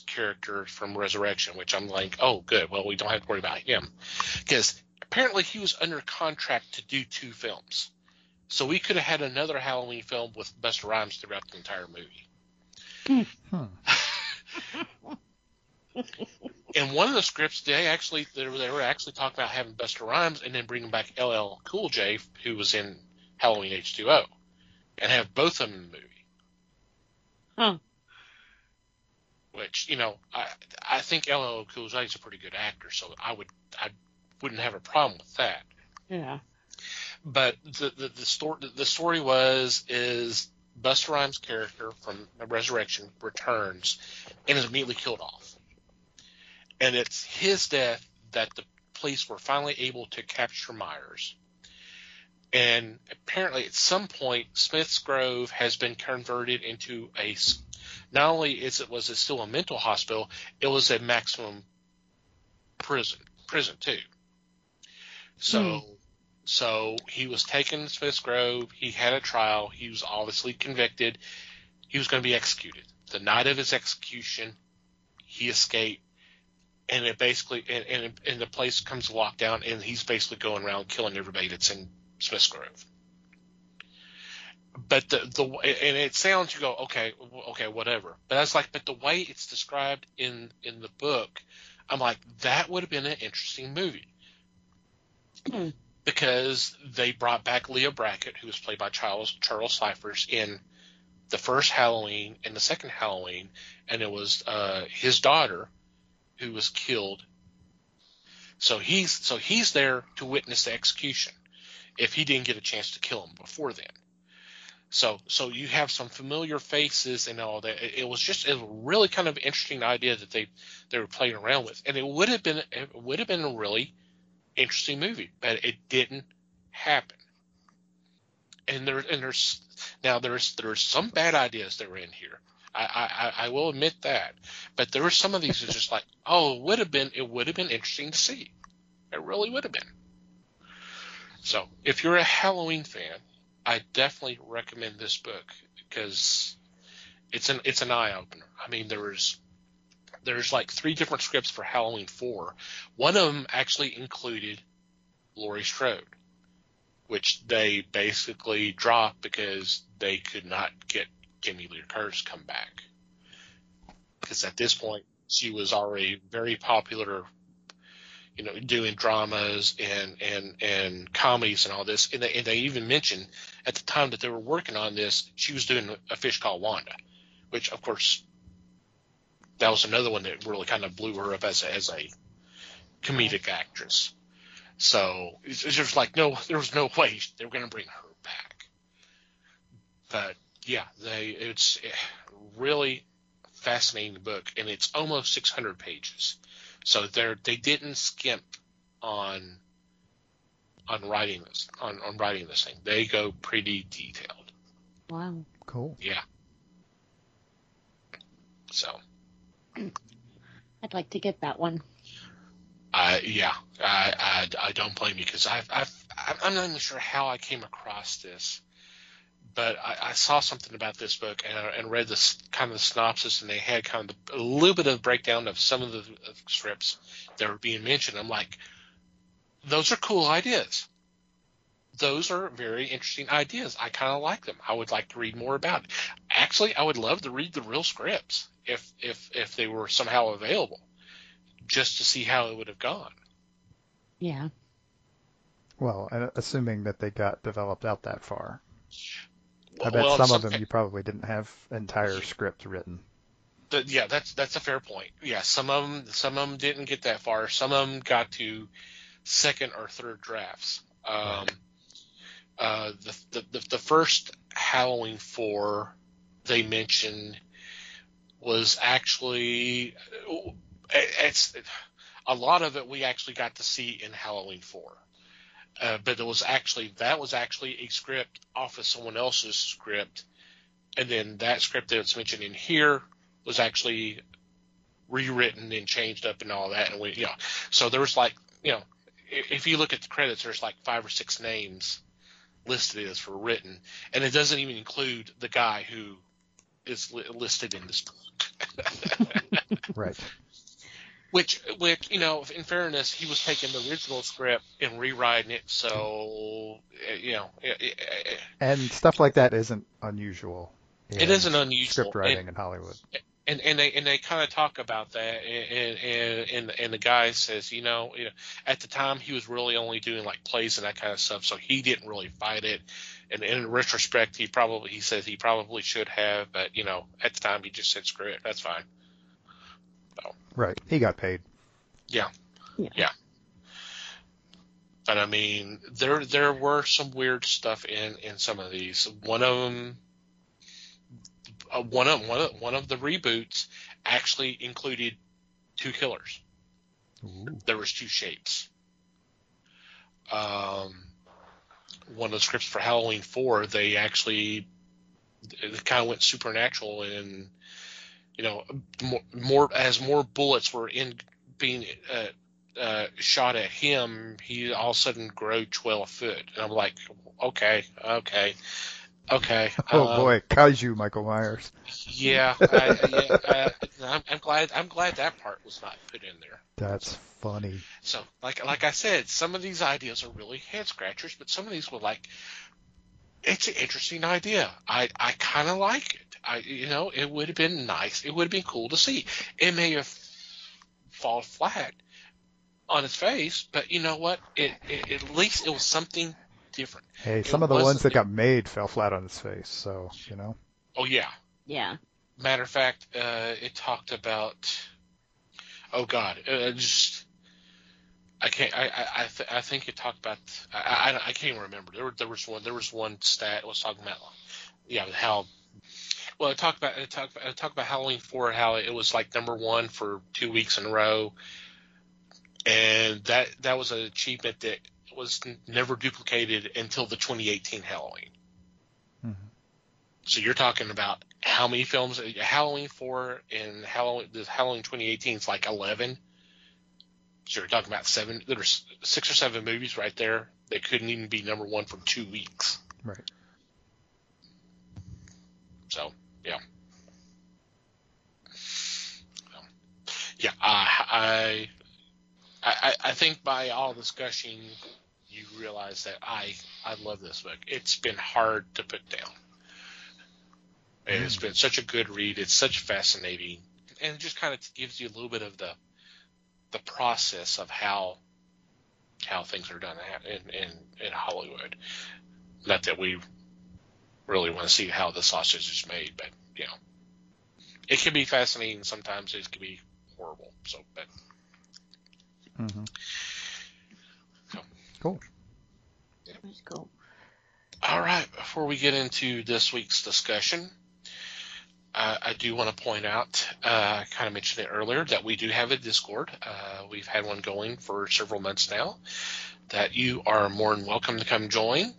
character from Resurrection, which I'm like, oh, good. Well, we don't have to worry about him because apparently he was under contract to do 2 films, so we could have had another Halloween film with Busta Rhymes throughout the entire movie. In one of the scripts, they were actually talking about having Busta Rhymes and then bringing back LL Cool J, who was in Halloween H2O, and have both of them in the movie. Huh. Which, I think LL Cool J is a pretty good actor, so I wouldn't have a problem with that. Yeah. But the story is Busta Rhymes' character from Resurrection returns and is immediately killed off. And it's his death that the police were finally able to capture Myers. And apparently at some point, Smith's Grove has been converted into not only was it still a mental hospital, it was a maximum prison too. So he was taken to Smith's Grove. He had a trial. He was obviously convicted. He was going to be executed. The night of his execution, he escaped. And it basically, and the place comes to lockdown, and he's basically going around killing everybody that's in Smith's Grove. But and it sounds, you go, okay, whatever. But I was like, but the way it's described in the book, I'm like, that would have been an interesting movie. Because they brought back Leah Brackett, who was played by Charles Cyphers in the first Halloween and the second Halloween, and it was his daughter who was killed. So he's there to witness the execution if he didn't get a chance to kill him before then. So you have some familiar faces and all that. It was a really kind of interesting idea that they were playing around with, and it would have been a really interesting movie, but it didn't happen. And there's some bad ideas that were in here. I will admit that, but there were some of these that just like, oh, it would have been interesting to see. It really would have been. So if you're a Halloween fan, I definitely recommend this book because it's an eye opener. I mean, there's like 3 different scripts for Halloween 4. One of them actually included Laurie Strode, which they basically dropped because they could not get Jamie Lee Curtis come back. Because at this point, she was already very popular, doing dramas and comedies and all this. And they even mentioned at the time that they were working on this, she was doing A Fish Called Wanda, which, of course, that was another one that really kind of blew her up as a comedic actress. So it's just like, no, there was no way they were going to bring her back. But yeah, it's really fascinating book, and it's almost 600 pages. So they didn't skimp on writing this thing. They go pretty detailed. Wow. Cool. Yeah. So I'd like to get that one. I don't blame you because I'm not even sure how I came across this, but I saw something about this book and read this kind of the synopsis, and they had kind of a little bit of breakdown of some of the scripts that were being mentioned. I'm like, those are cool ideas. Those are very interesting ideas. I kind of like them. I would like to read more about it. Actually, I would love to read the real scripts if they were somehow available, just to see how it would have gone. Yeah. Well, and assuming that they got developed out that far. I Well, bet some of them you probably didn't have entire scripts written. Yeah, that's a fair point. Yeah, some of them didn't get that far. Some of them got to second or third drafts. The first Halloween 4 they mentioned was actually it's a lot of it we actually got to see in Halloween 4. But that was actually a script off of someone else's script, and then that script that's mentioned in here was actually rewritten and changed up and all that. And so there was if you look at the credits, there's like 5 or 6 names listed as for written, and it doesn't even include the guy who is listed in this book. Right. Which, in fairness, he was taking the original script and rewriting it, so, And stuff like that isn't unusual. It isn't unusual. Script writing in Hollywood. And they kind of talk about that, and the guy says, at the time he was really only doing like plays and that kind of stuff, so he didn't really fight it. And in retrospect, he says he probably should have, but at the time he just said screw it, that's fine. So. Right, he got paid. Yeah. But I mean, there were some weird stuff in some of these. One of them. One of the reboots actually included 2 killers. Ooh. There was 2 shapes. One of the scripts for Halloween 4, they actually kind of went supernatural, and more bullets were being shot at him, he all of a sudden grew 12 foot, and I'm like, okay. Oh boy, Kaiju Michael Myers. Yeah, I'm glad that part was not put in there. That's funny. So, like I said, some of these ideas are really head scratchers, but some of these were like, it's an interesting idea. I kind of like it. It would have been nice. It would have been cool to see. It may have fallen flat on its face, but you know what? At least it was something different. Hey, some of the ones that got made fell flat on its face, so, Oh, yeah. Yeah. Matter of fact, it talked about, oh, God, I can't, I think it talked about, I can't remember. There was one stat it was talking about, how, well, it talked about Halloween 4, how it was like number 1 for 2 weeks in a row, and that was an achievement that was never duplicated until the 2018 Halloween. Mm-hmm. So you're talking about how many films? Halloween 4 and Halloween 2018 is like 11. So you're talking about 7. There's 6 or 7 movies right there that couldn't even be number 1 for 2 weeks. Right. So yeah. I think by all discussion, you realize that I love this book. It's been hard to put down. And it's been such a good read. It's such fascinating, and it just kind of gives you a little bit of the process of how things are done in Hollywood. Not that we really want to see how the sausage is made, but it can be fascinating. Sometimes it can be horrible. So, but. Mm-hmm. So. Cool. Yeah. That's cool. All right. Before we get into this week's discussion, I do want to point out, I kind of mentioned it earlier, that we do have a Discord. We've had one going for several months now, that you are more than welcome to come join.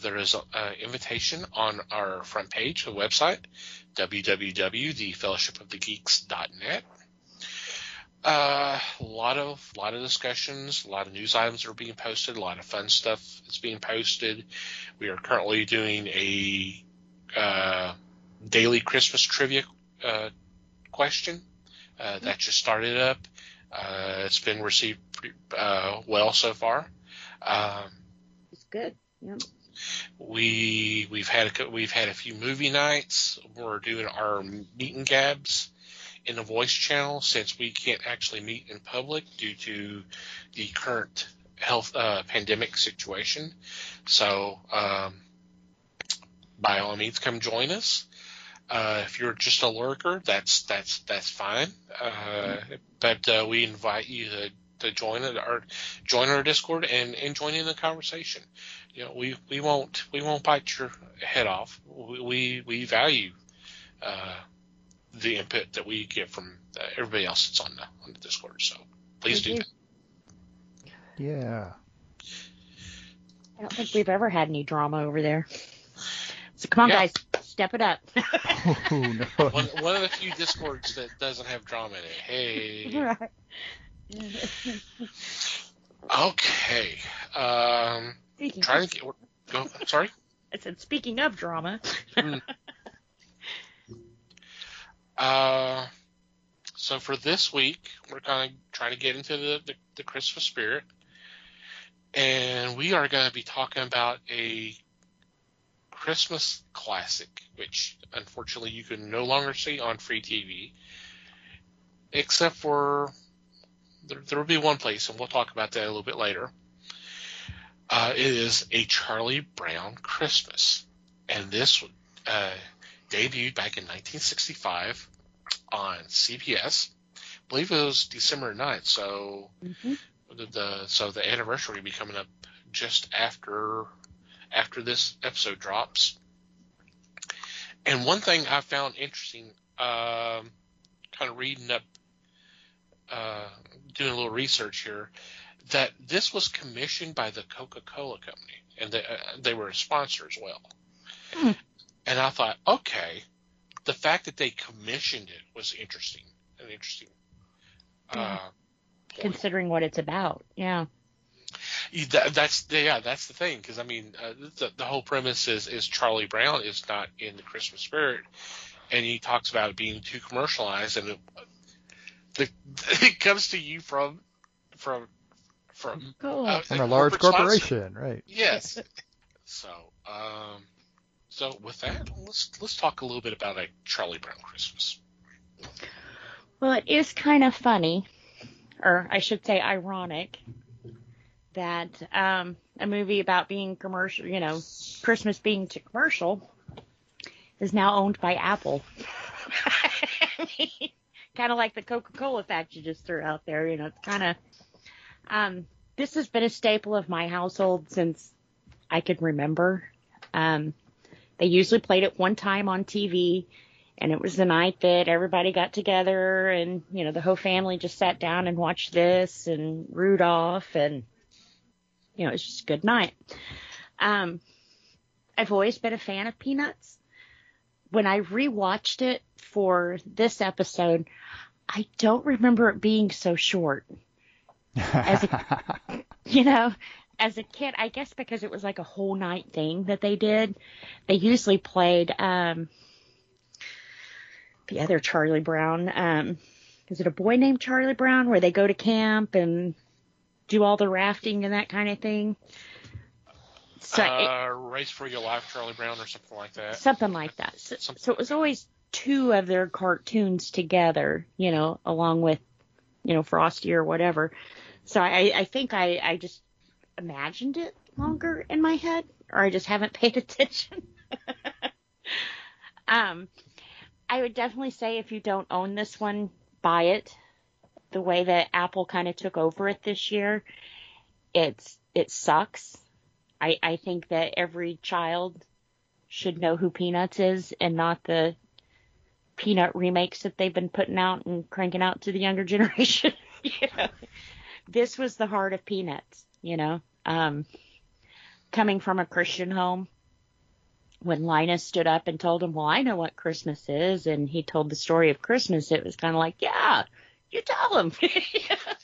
There is an invitation on our front page, the website, www.thefellowshipofthegeeks.net. A lot of discussions, a lot of news items are being posted, a lot of fun stuff is being posted. We are currently doing a daily Christmas trivia question that just started up. It's been received pretty, well so far. It's good. Yeah. We've had a few movie nights. We're doing our meet and gabs in the voice channel, since we can't actually meet in public due to the current health pandemic situation. So by all means, come join us. If you're just a lurker, that's fine. But we invite you to join it or join our Discord and join in the conversation. We won't bite your head off. We value the input that we get from everybody else that's on the Discord. So please do that. Yeah. I don't think we've ever had any drama over there. So come on, guys, step it up. Oh, no. One of the few Discords that doesn't have drama in it. Hey. Right. Okay. Trying to go. Sorry. I said, speaking of drama. So for this week, we're kind of trying to get into the Christmas spirit, and we are going to be talking about a Christmas classic, which unfortunately you can no longer see on free TV, except for there will be one place, and we'll talk about that a little bit later. It is A Charlie Brown Christmas, and this debuted back in 1965 on CBS. I believe it was December 9th, so the anniversary will be coming up just after this episode drops. And one thing I found interesting, kind of reading up, doing a little research here, that this was commissioned by the Coca-Cola Company, and they were a sponsor as well. And I thought, okay, the fact that they commissioned it was interesting. An interesting point. Considering what it's about, yeah. That's the thing, because I mean, the whole premise is Charlie Brown is not in the Christmas spirit, and he talks about it being too commercialized, and it comes to you from a large corporation, right? Yes. So with that, let's talk a little bit about A Charlie Brown Christmas. Well, it is kind of funny, or I should say ironic, that a movie about being commercial, Christmas being too commercial, is now owned by Apple. I mean, kind of like the Coca-Cola fact you just threw out there. It's kind of this has been a staple of my household since I could remember. They usually played it one time on TV, and it was the night that everybody got together, and the whole family just sat down and watched this and Rudolph, and it's just a good night. I've always been a fan of Peanuts. When I rewatched it for this episode, I don't remember it being so short. As a kid, I guess because it was like a whole night thing that they did. They usually played the other Charlie Brown. Is it A Boy Named Charlie Brown, where they go to camp and do all the rafting and that kind of thing? So Race for Your Life, Charlie Brown, or something like that. Something like that. So it was always two of their cartoons together, along with, Frosty or whatever. So I think I just imagined it longer in my head, or I just haven't paid attention. I would definitely say if you don't own this one, buy it. The way that Apple kind of took over it this year, it sucks. I think that every child should know who Peanuts is, and not the Peanut remakes that they've been putting out and cranking out to the younger generation. This was the heart of Peanuts, coming from a Christian home. When Linus stood up and told him, well, I know what Christmas is, and he told the story of Christmas, it was kind of like, yeah, you tell him.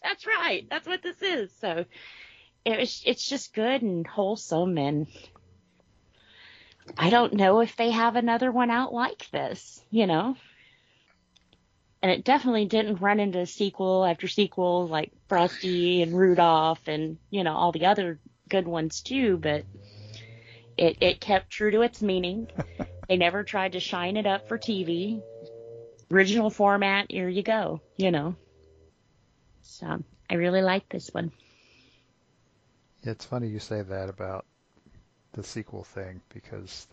That's right. That's what this is. So it's just good and wholesome, and I don't know if they have another one out like this, And it definitely didn't run into sequel after sequel like Frosty and Rudolph and, all the other good ones too, but it kept true to its meaning. They never tried to shine it up for TV. Original format, here you go, So I really like this one. It's funny you say that about the sequel thing, because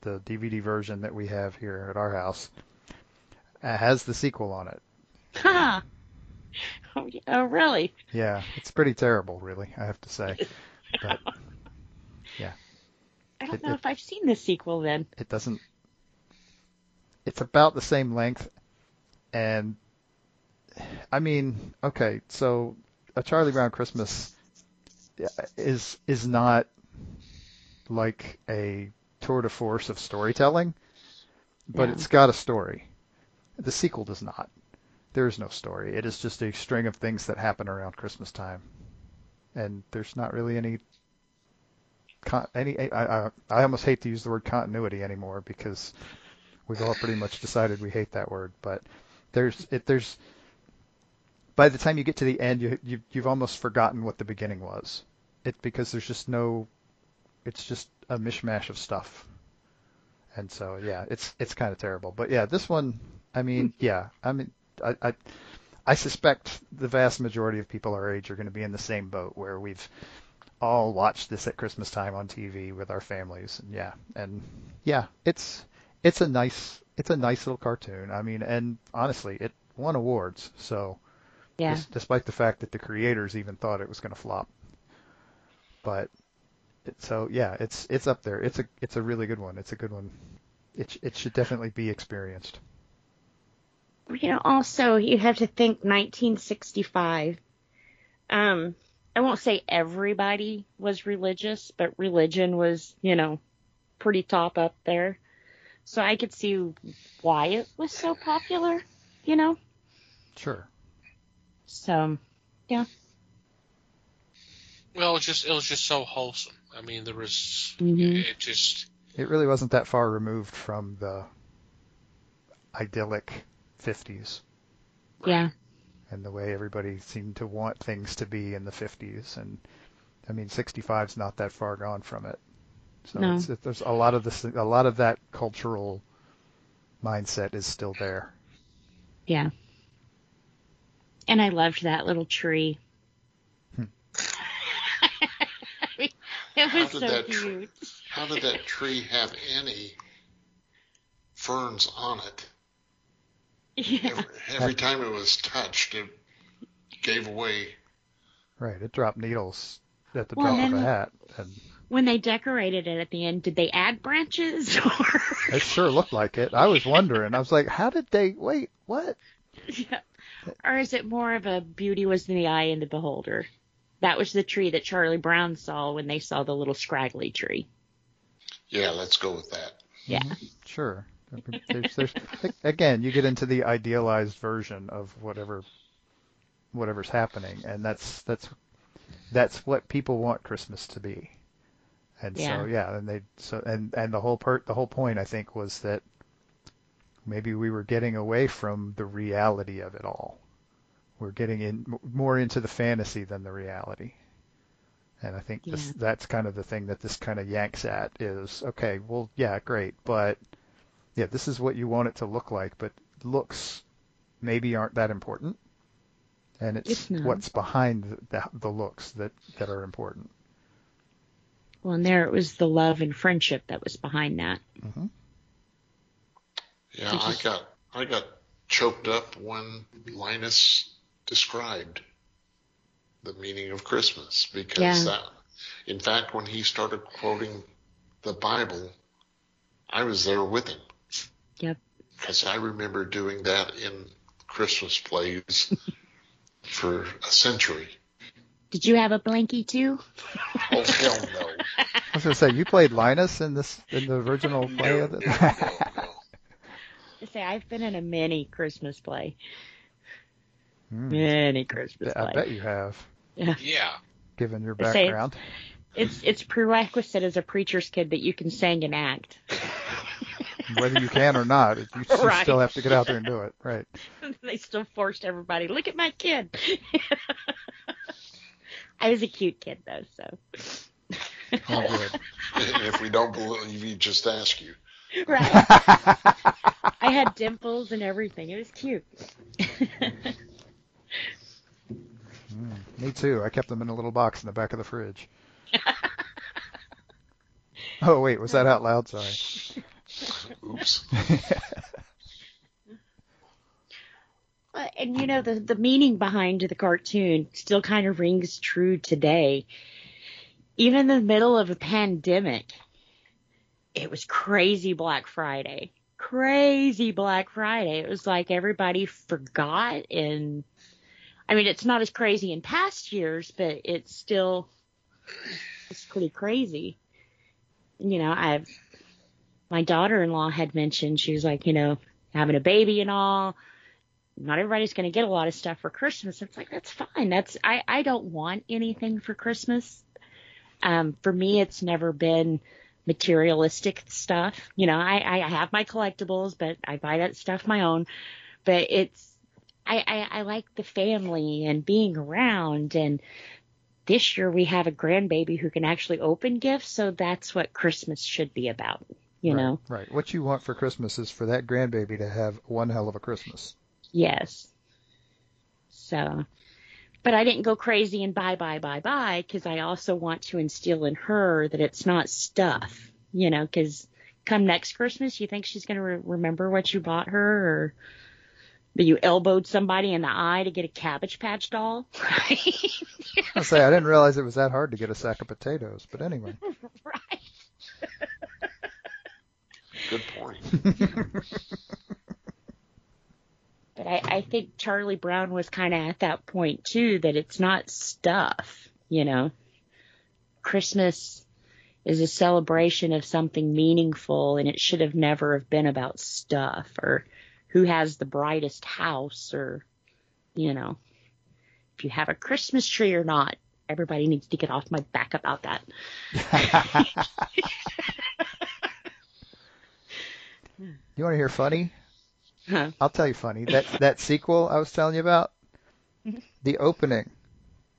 the DVD version that we have here at our house, has the sequel on it. Huh. Oh, really? Yeah, it's pretty terrible, really, I have to say. But yeah, I don't it know it, if I've seen the sequel then. it doesn't. It's about the same length, and I mean, okay, so A Charlie Brown Christmas is not like a tour de force of storytelling, but No. it's got a story. The sequel does not. There is no story. It is just a string of things that happen around Christmas time, and there's not really I almost hate to use the word continuity anymore because we've all pretty much decided we hate that word. But there's by the time you get to the end, you've almost forgotten what the beginning was. Because there's just no. It's just a mishmash of stuff. And so, yeah, it's kind of terrible. But yeah, this one, I mean, yeah, I mean, I suspect the vast majority of people our age are going to be in the same boat where we've all watched this at Christmas time on TV with our families. And yeah, it's a nice little cartoon. I mean, and honestly, it won awards. So Yeah. despite the fact that the creators even thought it was going to flop, but. So yeah, it's up there. It's a really good one. It's a good one. It should definitely be experienced. Also, you have to think 1965. I won't say everybody was religious, but religion was, pretty top up there. So I could see why it was so popular, Sure. So, yeah. Well, it was just so wholesome. I mean, there was It really wasn't that far removed from the idyllic 50s. Yeah. And the way everybody seemed to want things to be in the 50s. And I mean, 65's not that far gone from it. So No. there's a lot of that cultural mindset is still there. Yeah. And I loved that little tree. It was so cute. How did that tree have any ferns on it? Yeah. Every time it was touched, it gave away. Right, it dropped needles at the drop of a hat. And when they decorated it at the end, did they add branches? Or... It sure looked like it. I was wondering. I was like, how did they, wait, what? Yeah. Or is it more of a beauty was in the eye of the beholder? That was the tree that Charlie Brown saw when they saw the little scraggly tree. Yeah, let's go with that. Yeah. Mm-hmm. Sure. There's, again, you get into the idealized version of whatever's happening, and that's what people want Christmas to be. And Yeah. so yeah, and the whole point I think was that maybe we were getting away from the reality of it all. We're getting more into the fantasy than the reality. And I think that's kind of the thing that this kind of yanks at is, okay, well, yeah, great, but yeah, this is what you want it to look like, but looks maybe aren't that important. And it's what's behind the looks that are important. Well, and there it was the love and friendship that was behind that. Mm-hmm. Yeah, I got choked up when Linus described the meaning of Christmas because in fact, when he started quoting the Bible, I was there with him. Yep. Because I remember doing that in Christmas plays for a century. Did you have a blankie too? Oh, hell no. I was going to say, you played Linus in the original play of it? No. I say I've been in a mini Christmas play. Many Christmas I bet you have. Yeah. Given your background. It's prerequisite as a preacher's kid that you can sing and act. Whether you can or not, you Right. still have to get out there and do it. Right. They still forced everybody, look at my kid. I was a cute kid, though, so. Oh, good. If we don't believe you, just ask you. Right. I had dimples and everything. It was cute. Me too. I kept them in a little box in the back of the fridge. Oh, wait, was that out loud? Sorry. Oops. And the meaning behind the cartoon still kind of rings true today. Even in the middle of a pandemic, it was crazy Black Friday. Crazy Black Friday. It was like everybody forgot. And I mean, it's not as crazy in past years, but it's pretty crazy. My daughter-in-law had mentioned, she was like, having a baby and all. Not everybody's going to get a lot of stuff for Christmas. It's like, that's fine. I don't want anything for Christmas. For me, it's never been materialistic stuff. I have my collectibles, but I buy that stuff my own. But I like the family and being around. And this year we have a grandbaby who can actually open gifts. So that's what Christmas should be about, know? Right. What you want for Christmas is for that grandbaby to have one hell of a Christmas. Yes. So, but I didn't go crazy and buy, because I also want to instill in her that it's not stuff, because come next Christmas, you think she's going to remember what you bought her, or that you elbowed somebody in the eye to get a Cabbage Patch doll? I'll say, I didn't realize it was that hard to get a sack of potatoes, but anyway. Right. Good point. But I think Charlie Brown was kind of at that point, too, that it's not stuff, Christmas is a celebration of something meaningful, and it should have never have been about stuff or who has the brightest house or, if you have a Christmas tree or not. Everybody needs to get off my back about that. You want to hear funny? Huh. I'll tell you funny. That sequel I was telling you about, the opening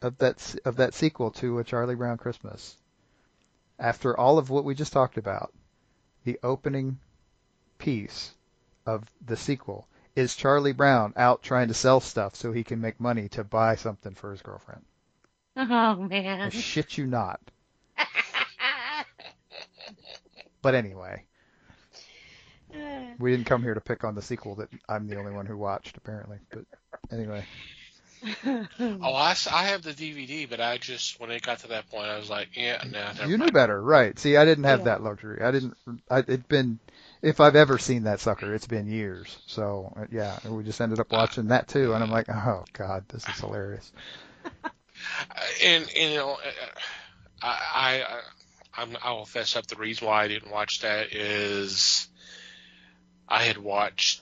of that sequel to A Charlie Brown Christmas. After all of what we just talked about, the opening piece of the sequel is Charlie Brown out trying to sell stuff so he can make money to buy something for his girlfriend. Oh, man. I shit you not. But anyway. We didn't come here to pick on the sequel that I'm the only one who watched, apparently. But anyway. I have the DVD, but I just, when it got to that point, I was like, yeah, no, never You mind. knew better, right. See, I didn't have that luxury. If I've ever seen that sucker, it's been years. So, yeah, we just ended up watching that too. And I'm like, oh, God, this is hilarious. And I will fess up, the reason why I didn't watch that is I had watched,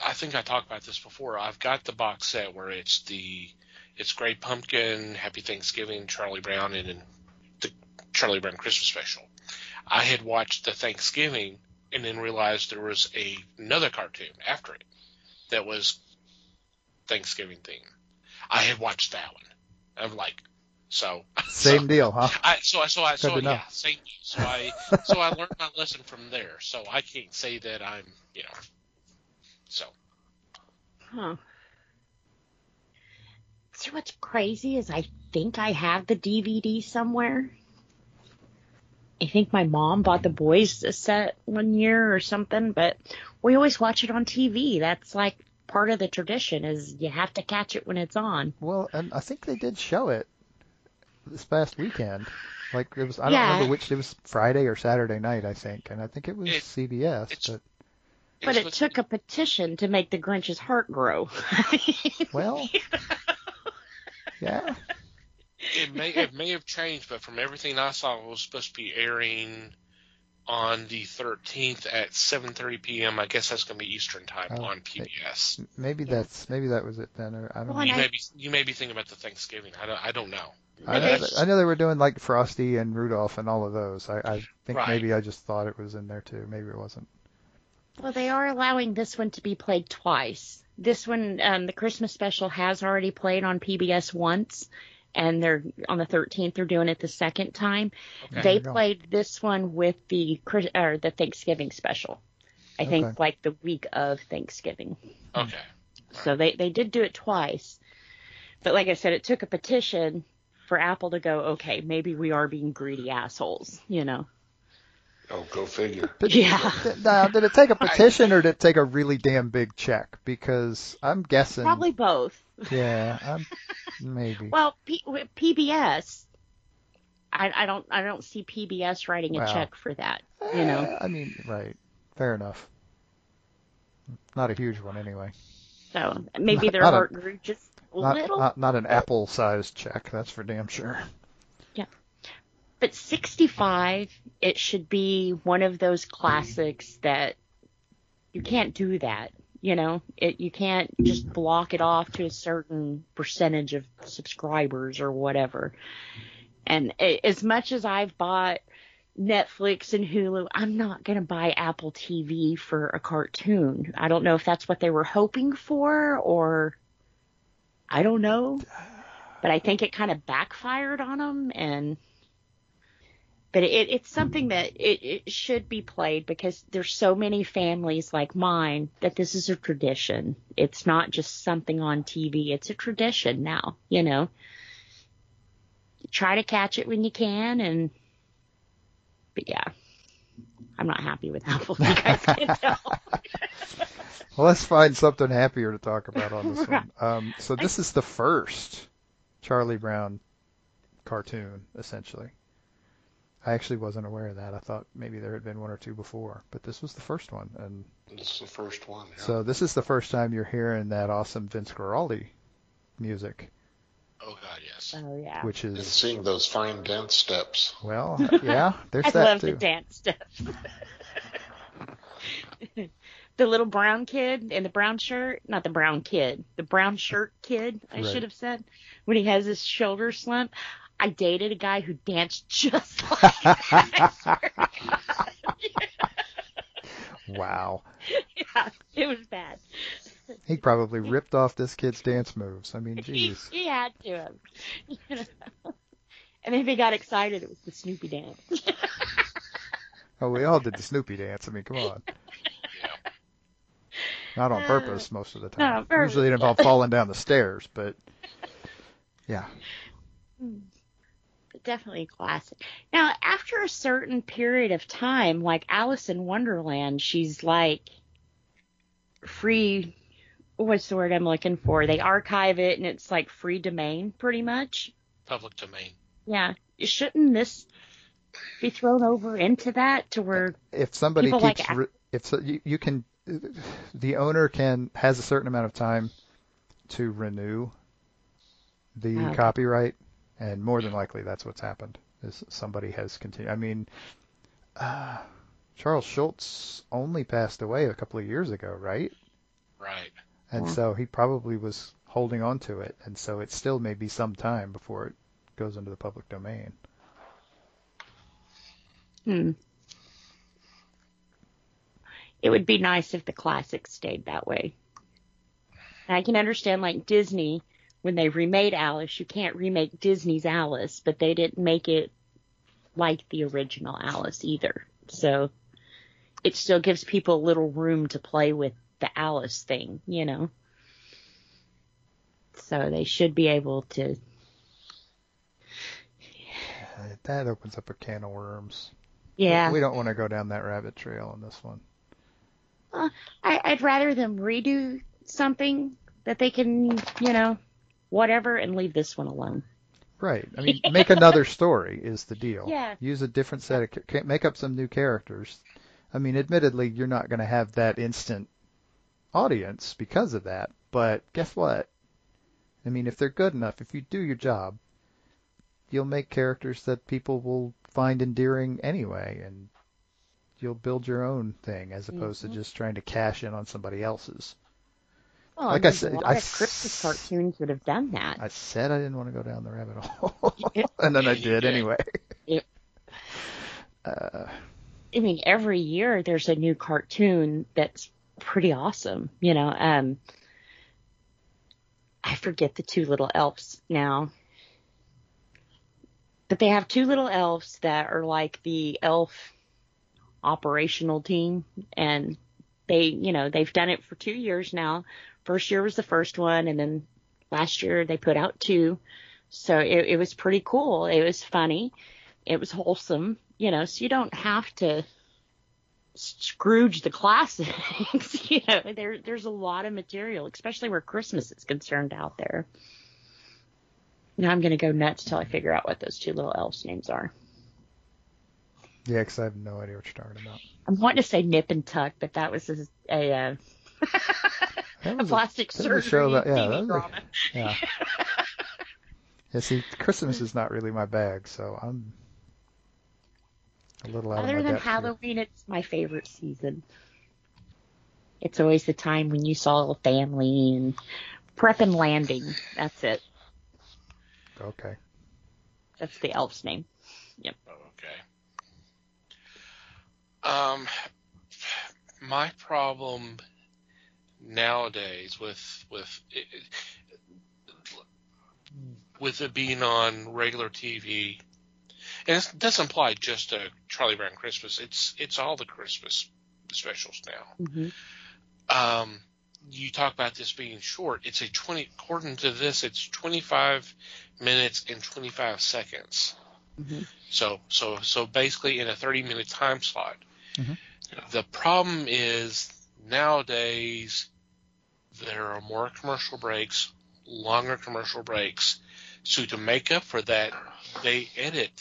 I think I talked about this before. I've got the box set where it's Great Pumpkin, Happy Thanksgiving, Charlie Brown, and the Charlie Brown Christmas special. I had watched the Thanksgiving and then realized there was another cartoon after it that was Thanksgiving themed. I had watched that one. I'm like, same deal, huh? Same deal. So I learned my lesson from there. So I can't say that I'm, so. Huh. So what's crazy is I think I have the DVD somewhere. I think my mom bought the boys a set one year or something, but we always watch it on TV. That's like part of the tradition, is you have to catch it when it's on. Well, and I think they did show it this past weekend. Like it was, I don't remember which, it was Friday or Saturday night, I think, and I think it was CBS. But it took a petition to make the Grinch's heart grow. Well, yeah. It may have changed, but from everything I saw, it was supposed to be airing on the 13th at 7:30 p.m. I guess that's going to be Eastern time on PBS. Maybe that was it then. Or I don't know. You may be thinking about the Thanksgiving. I don't know. I know they were doing like Frosty and Rudolph and all of those. I think maybe I just thought it was in there too. Maybe it wasn't. Well, they are allowing this one to be played twice. This one, the Christmas special, has already played on PBS once, and they're on the 13th. They're doing it the second time. Okay. They played this one with the Thanksgiving special. I think like the week of Thanksgiving. Okay. So they did do it twice, but like I said, it took a petition for Apple to go, okay, maybe we are being greedy assholes, Oh, go figure. Yeah. Now, did it take a petition or did it take a really damn big check? Because I'm guessing. Probably both. Yeah, maybe. Well, PBS, I don't see PBS writing a Wow. check for that, you know. I mean, right. Fair enough. Not a huge one anyway. So maybe their Not heart grew just a little. not an Apple-sized check, that's for damn sure. Yeah. But 65, it should be one of those classics that you can't do that. You know, you can't just block it off to a certain percentage of subscribers or whatever. And as much as I've bought Netflix and Hulu, I'm not going to buy Apple TV for a cartoon. I don't know if that's what they were hoping for, or I don't know. But I think it kind of backfired on them. But it's something that it should be played, because there's so many families like mine that this is a tradition. It's not just something on TV. It's a tradition now, you know. Try to catch it when you can, but yeah, I'm not happy with Apple. You guys can tell. Well, let's find something happier to talk about on this one. So this is the first Charlie Brown cartoon, essentially. I actually wasn't aware of that. I thought maybe there had been one or two before, but this was the first one. And This is the first one. Yeah. so this is the first time you're hearing that awesome Vince Guaraldi music, Oh God, yes. Oh yeah, which And is, seeing those fine dance steps. well, yeah, there's I that love too. the dance stuff. The little brown kid in the brown shirt, not the brown kid, the brown shirt kid, I Right. should have said, when he has his shoulder slump. I dated a guy who danced just like that. Wow. Yeah, it was bad. He probably ripped off this kid's dance moves. I mean, He, geez. he had to have. You know? And if he got excited, it was the Snoopy dance. Oh, we all did the Snoopy dance. I mean, come on. Not on purpose most of the time. Not on purpose, Usually it involved falling down the stairs, but yeah. Definitely a classic. Now, after a certain period of time, like Alice in Wonderland, she's like free. What's the word I'm looking for? They archive it, and it's like free domain, pretty much. Public domain. Yeah. Shouldn't this be thrown over into that, to where If somebody people keeps, like you can, the owner has a certain amount of time to renew the Okay. copyright, and more than likely that's what's happened. Is somebody has continued. I mean, Charles Schultz only passed away a couple of years ago, right? Right. And Yeah. so he probably was holding on to it, and so it still may be some time before it goes into the public domain. It would be nice if the classics stayed that way. And I can understand, like Disney, when they remade Alice, you can't remake Disney's Alice, but they didn't make it like the original Alice either. So it still gives people a little room to play with the Alice thing, you know. So they should be able to. That opens up a can of worms. Yeah. We don't want to go down that rabbit trail on this one. I'd rather them redo something that they can, you know, whatever, and leave this one alone. Right. I mean, make another story is the deal. Yeah. Use a different set of, make up some new characters. I mean, admittedly, you're not going to have that instant audience because of that, but guess what? I mean, if they're good enough, if you do your job, you'll make characters that people will find endearing anyway, and you'll build your own thing as opposed to just trying to cash in on somebody else's. Well, Like I there's said, a lot of Christmas cartoons that have done that. I said I didn't want to go down the rabbit hole, and then I did anyway. Yep. Uh, I mean, every year there's a new cartoon that's pretty awesome. You know, I forget the two little elves now, but they have two little elves that are like the elf operational team, and they've done it for 2 years now. First year was the first one, and then last year they put out two. So it was pretty cool. It was funny. It was wholesome, so you don't have to Scrooge the classics. There's a lot of material, especially where Christmas is concerned out there. Now I'm going to go nuts till I figure out what those two little elves' names are. Yeah, because I have no idea what you're talking about. I'm wanting to say Nip and Tuck, but that was a plastic surgery show that, TV drama. Yeah. Yeah, see, Christmas is not really my bag, so I'm a little out of my Other than depth Halloween, it's my favorite season. It's always the time when you saw a family and prep and landing. That's it. here. Okay. That's the elf's name. Yep. Okay. My problem nowadays with it being on regular TV, and it doesn't apply just to Charlie Brown Christmas. It's all the Christmas specials now. Mm-hmm. You talk about this being short. It's according to this, it's 25 minutes and 25 seconds. Mm-hmm. So basically in a 30-minute time slot. Mm-hmm. The problem is nowadays there are more commercial breaks, longer commercial breaks. So to make up for that, they edit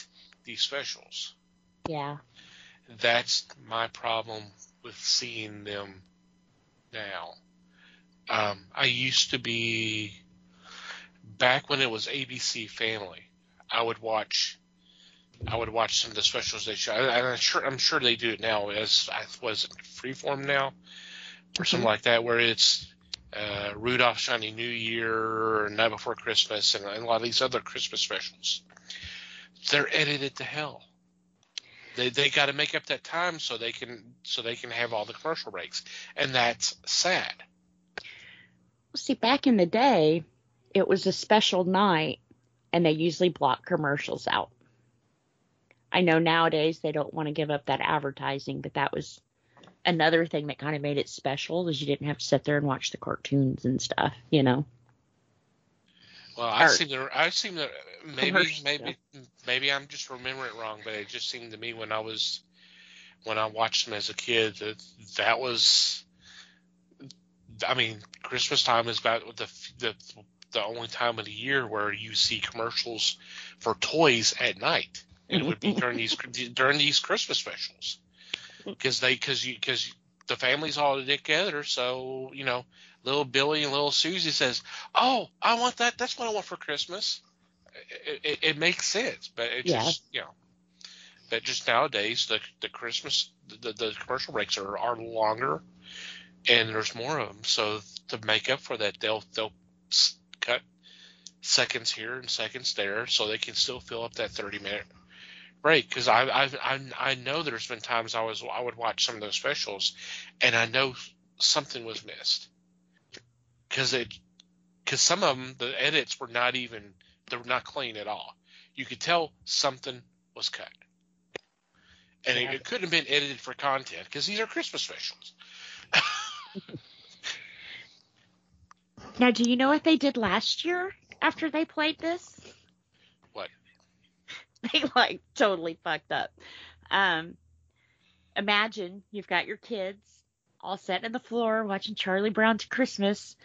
these specials. Yeah. That's my problem with seeing them now. I used to be, back when it was ABC Family, I would watch some of the specials they show. I'm sure they do it now. Was it Freeform now or something like that, where it's Rudolph Shiny New Year or Night Before Christmas and a lot of these other Christmas specials. They're edited to hell. They got to make up that time so they can have all the commercial breaks, and that's sad. See, back in the day, it was a special night, and they usually block commercials out. I know nowadays they don't want to give up that advertising, but that was another thing that kind of made it special, is you didn't have to sit there and watch the cartoons and stuff, Well, I seem to maybe I'm just remembering it wrong, but it just seemed to me when I watched them as a kid that was, I mean, Christmas time is about the only time of the year where you see commercials for toys at night. And it would be during these Christmas specials, because the family's all together. So little Billy and little Susie says, "Oh, I want that. That's what I want for Christmas." It makes sense, but it just but just nowadays the Christmas the commercial breaks are longer, and there's more of them. So to make up for that, they'll cut seconds here and seconds there, so they can still fill up that 30-minute break. Because I know there's been times I would watch some of those specials, and I know something was missed, because some of them, the edits were not clean at all. You could tell something was cut, and it couldn't have been edited for content, because these are Christmas specials. Now, do you know what they did last year after they played this? What? They totally fucked up. Imagine you've got your kids all sitting on the floor watching Charlie Brown's Christmas,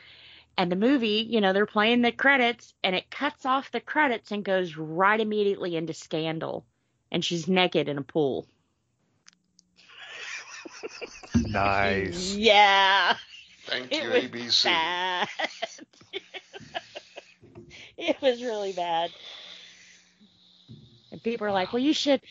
and the movie, they're playing the credits, and it cuts off the credits and goes right immediately into Scandal, and she's naked in a pool. Nice. Yeah. Thank you, was ABC. Bad. It was really bad. And people are like, well, you should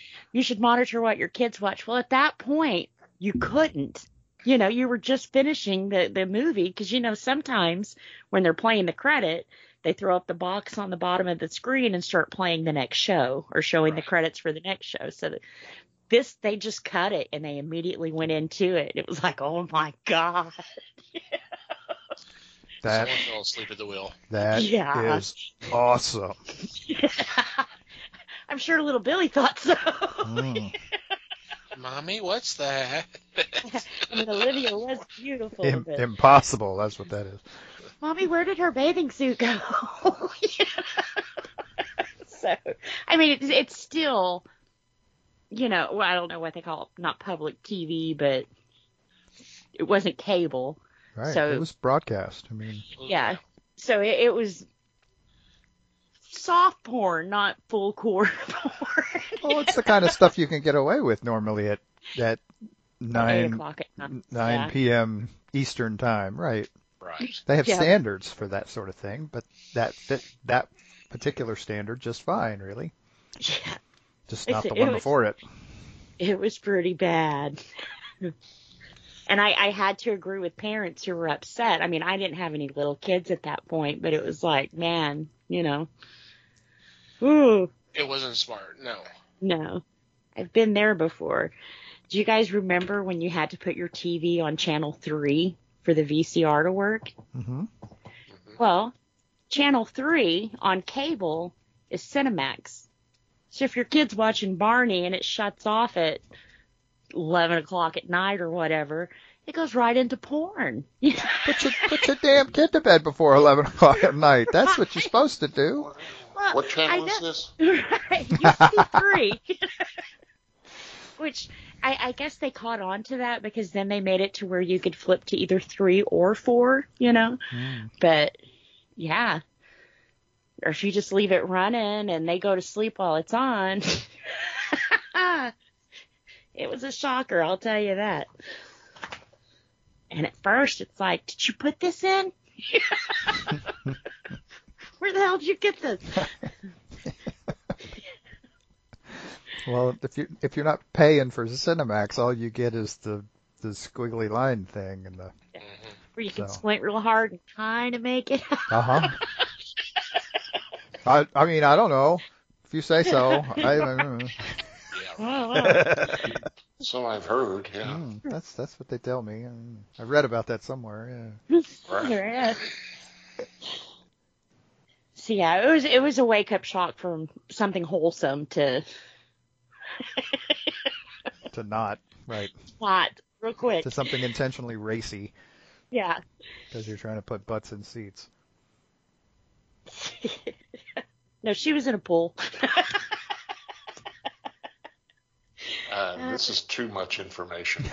monitor what your kids watch. Well, at that point, you couldn't. You were just finishing the movie, because, sometimes when they're playing the credit, they throw up the box on the bottom of the screen and start playing the next show, or showing the credits for the next show. So they just cut it, and they immediately went into it. It was like, oh my God. Someone fell asleep at the wheel. That is awesome. Yeah. I'm sure little Billy thought so. Mommy, what's that? I mean, Olivia was beautiful. Impossible. That's what that is. Mommy, where did her bathing suit go? So, I mean, it's still well, I don't know what they call it, not public TV, but it wasn't cable. Right. So, it was broadcast. I mean, yeah. So it was soft porn, not full core porn. well, it's the kind of stuff you can get away with normally at 8 9 o'clock at night. 9 p.m. Eastern time, right? Right. They have Yeah. standards for that sort of thing, but that fit that particular standard just fine, really. Yeah, Just not the It one was- before it. it was pretty bad. And I had to agree with parents who were upset. I mean, I didn't have any little kids at that point, but it was like, man, ooh, It wasn't smart. No. no. I've been there before. Do you guys remember when you had to put your TV on channel 3 for the VCR to work? Mm-hmm. Well, channel 3 on cable is Cinemax. So if your kid's watching Barney and it shuts off at 11 o'clock at night or whatever, it goes right into porn. Put your damn kid to bed before 11 o'clock at night. That's what you're supposed to do. Well, What channel I is know- this? Right, used to be 3. Which I guess they caught on to that because then they made it to where you could flip to either 3 or 4, But yeah. Or if you just leave it running and they go to sleep while it's on. It was a shocker, I'll tell you that. And at first it's like, did you put this in? Where the hell did you get this? Well, if you're not paying for Cinemax, all you get is the squiggly line thing and the Where you can So. squint real hard and kind of make it. uh-huh. I mean, I don't know. If you say so. I don't know. Yeah. Oh, wow. So I've heard, yeah. That's what they tell me. I read about that somewhere. Yeah. Right. Yeah. So yeah, it was a wake up shock from something wholesome to To not right plot real quick. to something intentionally racy Yeah. because you're trying to put butts in seats. No, she was in a pool. This is too much information.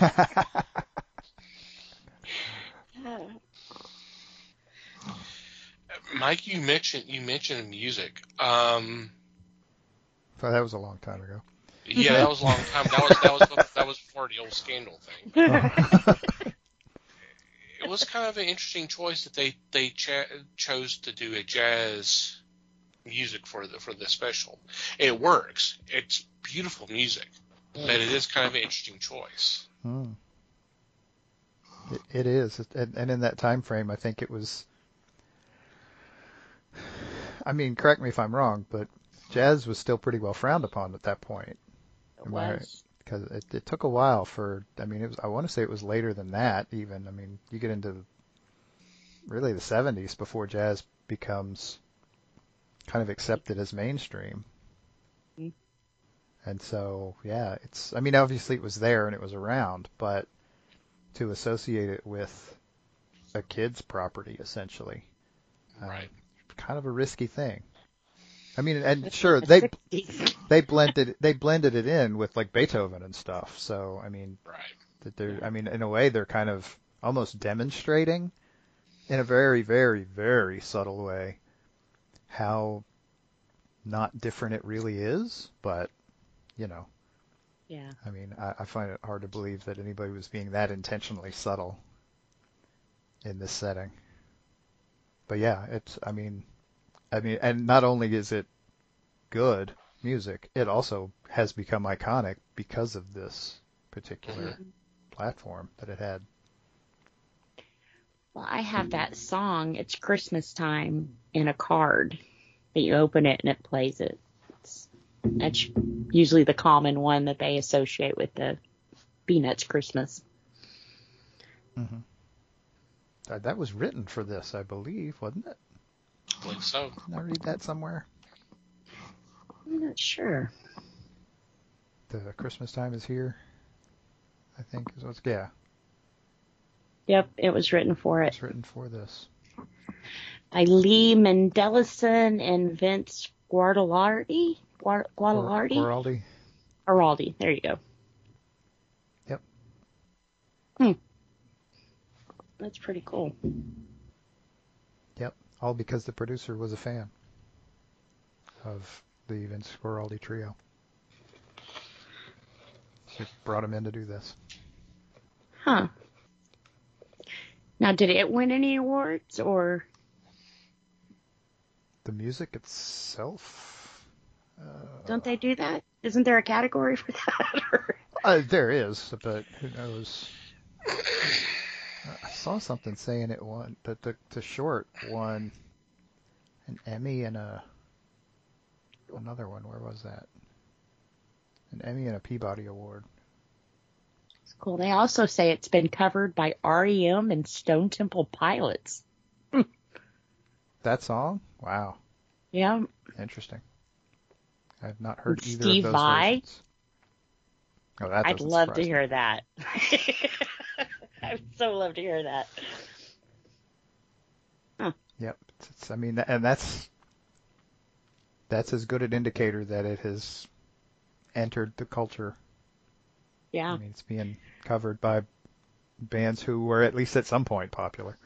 Mike, you mentioned music. So that was a long time ago. Yeah, that was a long time. That was before the old Scandal thing. It was kind of an interesting choice that they chose to do a jazz music for the special. It works. It's beautiful music, but it is kind of an interesting choice. It is, and in that time frame, I think it was. I mean, correct me if I'm wrong, but jazz was still pretty well frowned upon at that point. It was. Because it took a while for. I mean, I want to say it was later than that. Even. I mean, you get into really the 70s before jazz becomes kind of accepted as mainstream. And so, yeah, it's. I mean, obviously it was there and it was around, but to associate it with a kid's property, essentially, Right. kind of a risky thing. I mean, and sure they blended it in with like Beethoven and stuff. So I mean, Right. I mean, in a way, they're kind of almost demonstrating in a very, very, very subtle way how not different it really is. But Yeah. I mean, I find it hard to believe that anybody was being that intentionally subtle in this setting. But yeah, it's. I mean, and not only is it good music, it also has become iconic because of this particular platform that it had. Well, I have that song. It's Christmas time in a card that you open it and it plays it. That's usually the common one that they associate with the Peanuts Christmas. Mm-hmm. That was written for this, I believe, wasn't it? I believe so. Didn't I read that somewhere? I'm not sure. The Christmas time is here, I think is what's. Yeah, Yep, it was written for it. it's written for this. By Lee Mendelson and Vince Guaraldi. Guaraldi. Araldi. There you go. Yep. That's pretty cool. Yep. All because the producer was a fan of the Vince Guaraldi trio. So brought him in to do this. Huh. Now, did it win any awards, or? The music itself? Don't they do that? Isn't there a category for that? There is, but who knows? I saw something saying it won, that the short won an Emmy and another one. Where was that? An Emmy and a Peabody Award. It's cool. They also say it's been covered by REM and Stone Temple Pilots. That song? Wow. Yeah. Interesting. I've not heard either Steve of those Vai. versions. Oh, that I'd doesn't love to surprise me. hear that. I would so love to hear that. Yep. I mean, and that's as good an indicator that it has entered the culture. Yeah. I mean, it's being covered by bands who were at least at some point popular.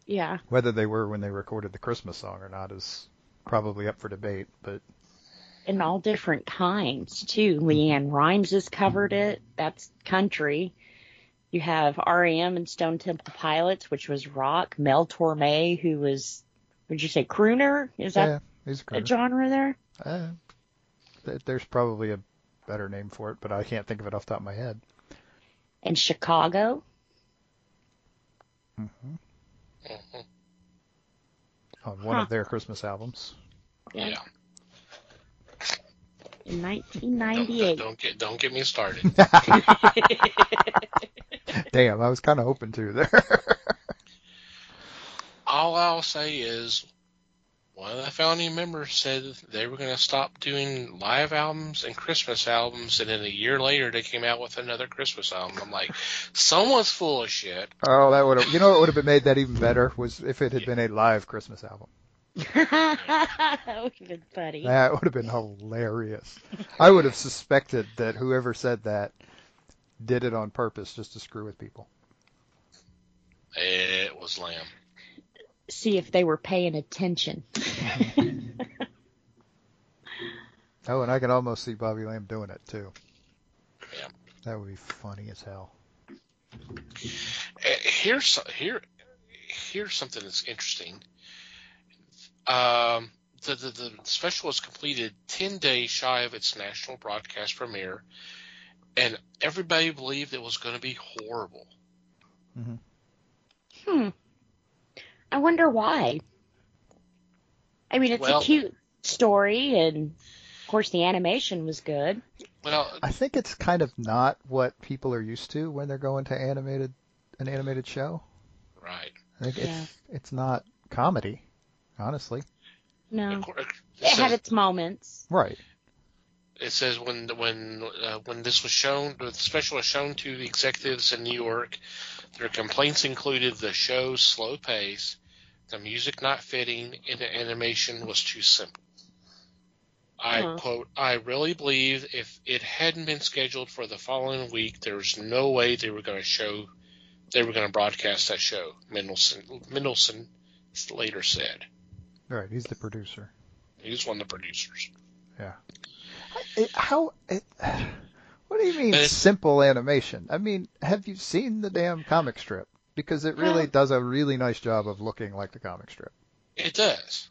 Yeah. Whether they were when they recorded the Christmas song or not is probably up for debate, but In all different kinds, too. Leanne Rimes has covered it. That's country. You have REM and Stone Temple Pilots, which was rock. Mel Torme, who was, would you say, crooner? Is that he's a genre there? There's probably a better name for it, but I can't think of it off the top of my head. And Chicago. Mm-hmm. On one of their Christmas albums. Yeah. In 1998. Don't get me started. Damn, I was kind of hoping to there. All I'll say is one of the founding members said they were going to stop doing live albums and Christmas albums, and then a year later they came out with another Christmas album. I'm like, someone's full of shit. Oh, that would have, what would have made that even better was if it had been a live Christmas album. That would have been funny. That would have been hilarious. I would have suspected that whoever said that did it on purpose just to screw with people. It was Lamb. See if they were paying attention. Oh, and I can almost see Bobby Lamb doing it too. Yeah. That would be funny as hell. Here's something that's interesting. The special was completed 10 days shy of its national broadcast premiere, and everybody believed it was going to be horrible. I wonder why. I mean, it's a cute story, and of course the animation was good. Well, I think it's kind of not what people are used to when they're going to an animated show. Right. I think it's not comedy, honestly. No, it had its moments. Right. It says when this was shown, the special was shown to the executives in New York, their complaints included the show's slow pace, the music not fitting, and the animation was too simple. I quote, I really believe if it hadn't been scheduled for the following week, there was no way they were going to broadcast that show, Mendelsohn later said. Right, he's the producer. He's one of the producers. Yeah. What do you mean simple animation? I mean, have you seen the damn comic strip? Because it really does a really nice job of looking like the comic strip. It does.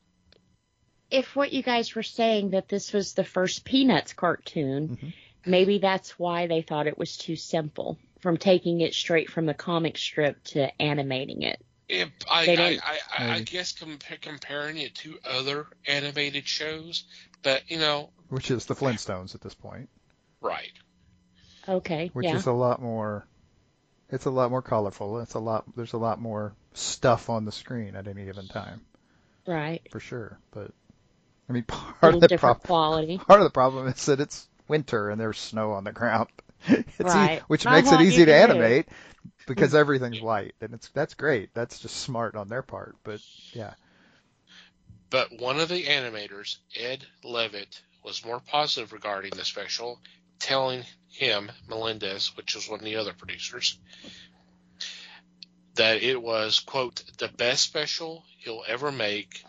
If what you guys were saying that this was the first Peanuts cartoon, maybe that's why they thought it was too simple, from taking it straight from the comic strip to animating it. I guess comparing it to other animated shows, but which is the Flintstones at this point, right? Okay, which is a lot more. It's a lot more colorful. There's a lot more stuff on the screen at any given time, right? For sure, but I mean, part of the problem is that it's winter and there's snow on the ground, which makes it easy to animate. Because everything's white, and that's great. That's just smart on their part, but yeah. But one of the animators, Ed Levitt, was more positive regarding the special, telling him, Melendez, which was one of the other producers, that it was, quote, the best special he'll ever make.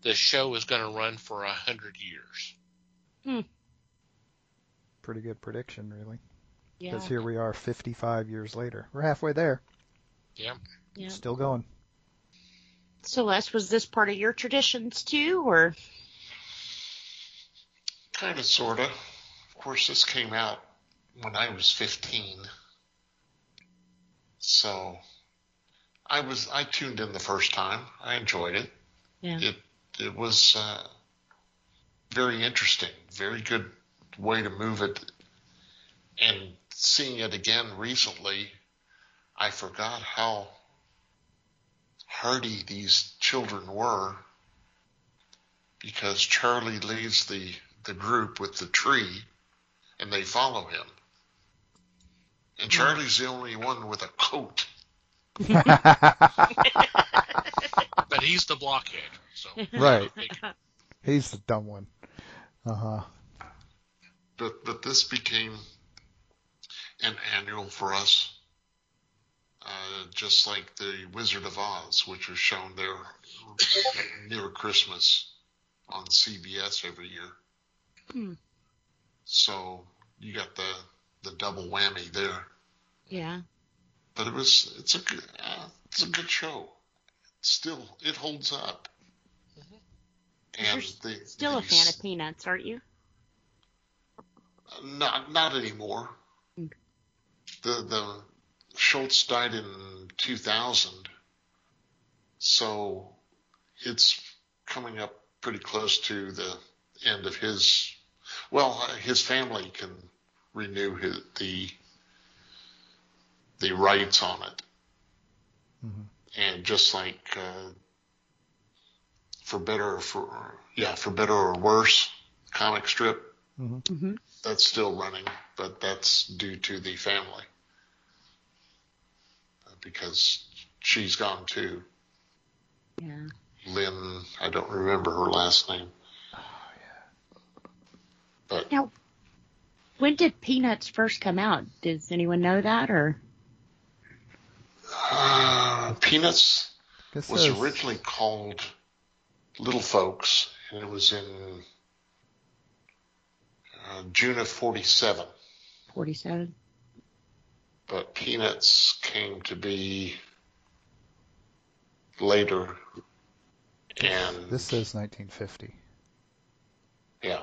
The show is going to run for 100 years. Pretty good prediction, really. Yeah. Because here we are 55 years later. We're halfway there. Yeah. Yeah. Still going. So, Les, was this part of your traditions too, or? Kind of, sort of. Of course, this came out when I was 15. So I tuned in the first time. I enjoyed it. Yeah. It was very interesting. Very good way to move it. And seeing it again recently, I forgot how hardy these children were, because Charlie leaves the group with the tree and they follow him. And Charlie's the only one with a coat. But he's the blockhead. So Right. He's the dumb one. Uh-huh. But this became an annual for us, just like the Wizard of Oz, which was shown there near Christmas on CBS every year. So you got the double whammy there. Yeah. But it's a good show. Still, it holds up. And You're still a fan of Peanuts, aren't you? Not anymore. Okay. The Schultz died in 2000, so it's coming up pretty close to the end of his. Well, his family can renew the rights on it, and just like for better or worse, comic strip. That's still running, but that's due to the family, because she's gone too. Yeah. Lynn, I don't remember her last name. Oh, yeah. But Now, when did Peanuts first come out? Does anyone know that, or? Peanuts This was says- originally called Little Folks, and it was in June of 47. 47. But Peanuts came to be later, and This says 1950. yeah.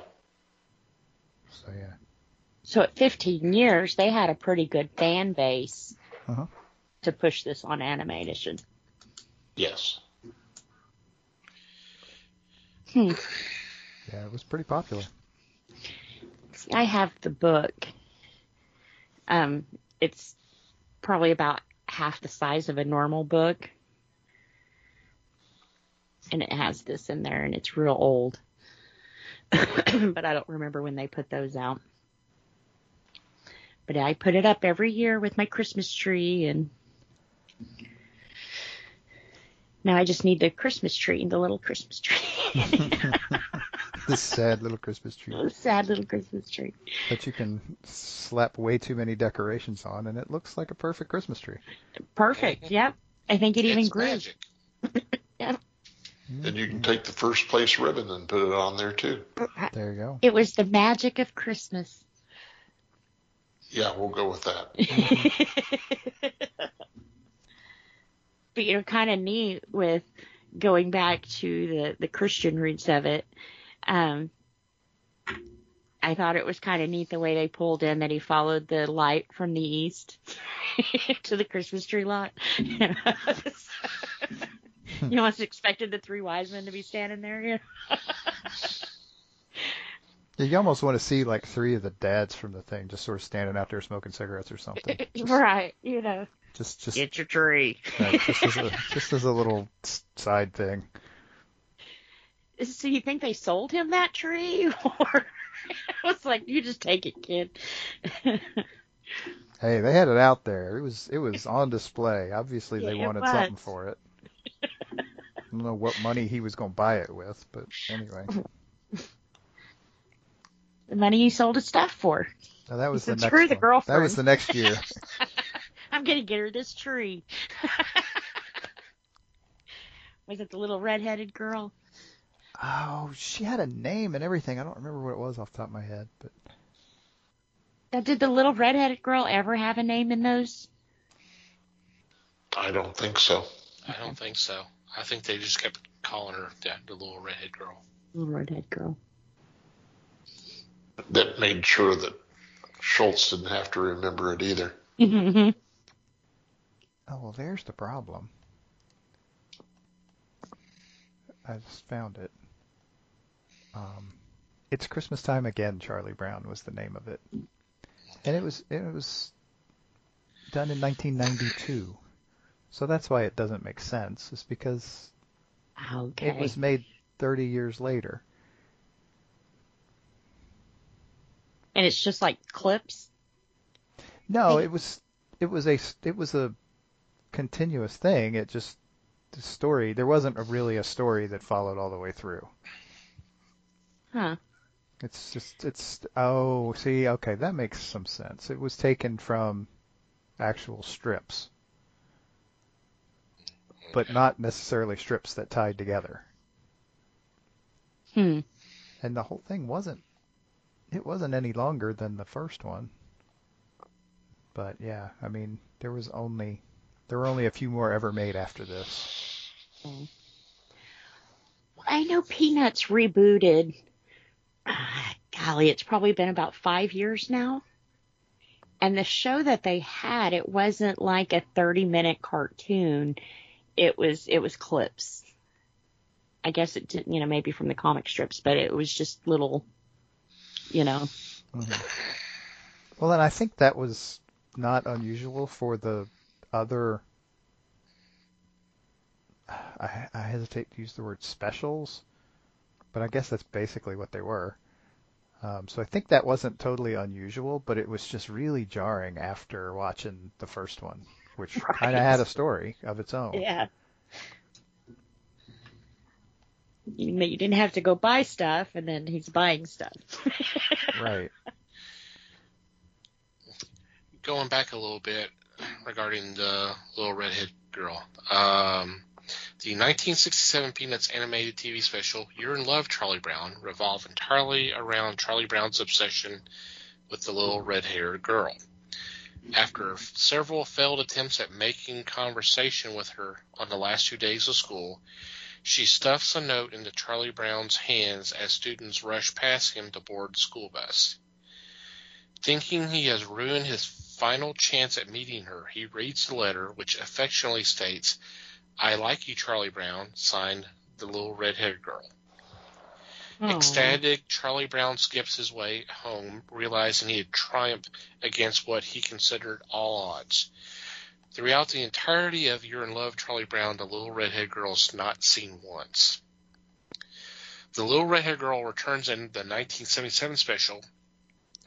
So, yeah. So at 15 years, they had a pretty good fan base to push this on animation. Yes. Yeah, it was pretty popular. See, I have the book. It's probably about half the size of a normal book. And it has this in there, and it's real old. But I don't remember when they put those out. But I put it up every year with my Christmas tree, and now I just need the Christmas tree, the little Christmas tree. This sad little Christmas tree. Sad little Christmas tree. That you can slap way too many decorations on, and it looks like a perfect Christmas tree. Perfect, yep. I think it even It's grew. magic. Yep. And you can take the first place ribbon and put it on there too. There you go. It was the magic of Christmas. Yeah, we'll go with that. But, kind of neat with going back to the Christian roots of it. I thought it was kind of neat the way they pulled in that he followed the light from the east to the Christmas tree lot. You almost expected the three wise men to be standing there. Yeah, you almost want to see like three of the dads from the thing just sort of standing out there smoking cigarettes or something. Right, Just get your tree. right, just as a little side thing. So you think they sold him that tree? Or I was like, you just take it, kid. Hey, they had it out there. It was on display. Obviously, they Yeah, it wanted was. something for it. I don't know what money he was going to buy it with, but anyway. The money he sold his stuff for. Now, that was He the said, next "Screw one. the girlfriend. That was the next year. I'm going to get her this tree." Was it the little red-headed girl? Oh, she had a name and everything. I don't remember what it was off the top of my head, but Now, did the little red-headed girl ever have a name in those? I don't think so. I don't think so. I think they just kept calling her the little redhead girl. Little redhead girl. That made sure that Schultz didn't have to remember it either. Mm-hmm. oh well, there's the problem. I just found it. It's Christmas Time Again. Charlie Brown was the name of it, and it was done in 1992. So that's why it doesn't make sense. Is because Okay. it was made 30 years later. And it's just like clips. No, it was a continuous thing. It just the story. There wasn't really a story that followed all the way through. Huh. Oh, see, okay, that makes some sense. It was taken from actual strips, but not necessarily strips that tied together. Hmm. And the whole thing wasn't any longer than the first one. But yeah, I mean, there were only a few more ever made after this. I know Peanuts rebooted. Golly, it's probably been about 5 years now. And the show that they had, it wasn't like a 30-minute cartoon. It was clips. I guess it didn't, maybe from the comic strips, but it was just little, Mm-hmm. Well, and I think that was not unusual for the other. I hesitate to use the word specials, but I guess that's basically what they were. So I think that wasn't totally unusual, but it was just really jarring after watching the first one, which kind of had a story of its own. Yeah. You didn't have to go buy stuff, and then he's buying stuff. Right. Going back a little bit regarding the little redhead girl. The 1967 Peanuts animated TV special, You're in Love, Charlie Brown, revolved entirely around Charlie Brown's obsession with the little red-haired girl. After several failed attempts at making conversation with her on the last 2 days of school, she stuffs a note into Charlie Brown's hands as students rush past him to board the school bus. Thinking he has ruined his final chance at meeting her, he reads the letter, which affectionately states, "I like you, Charlie Brown," signed the little red-haired girl. Aww. Ecstatic, Charlie Brown skips his way home, realizing he had triumphed against what he considered all odds. Throughout the entirety of You're in Love, Charlie Brown, the little redhead girl is not seen once. The little redhead girl returns in the 1977 special,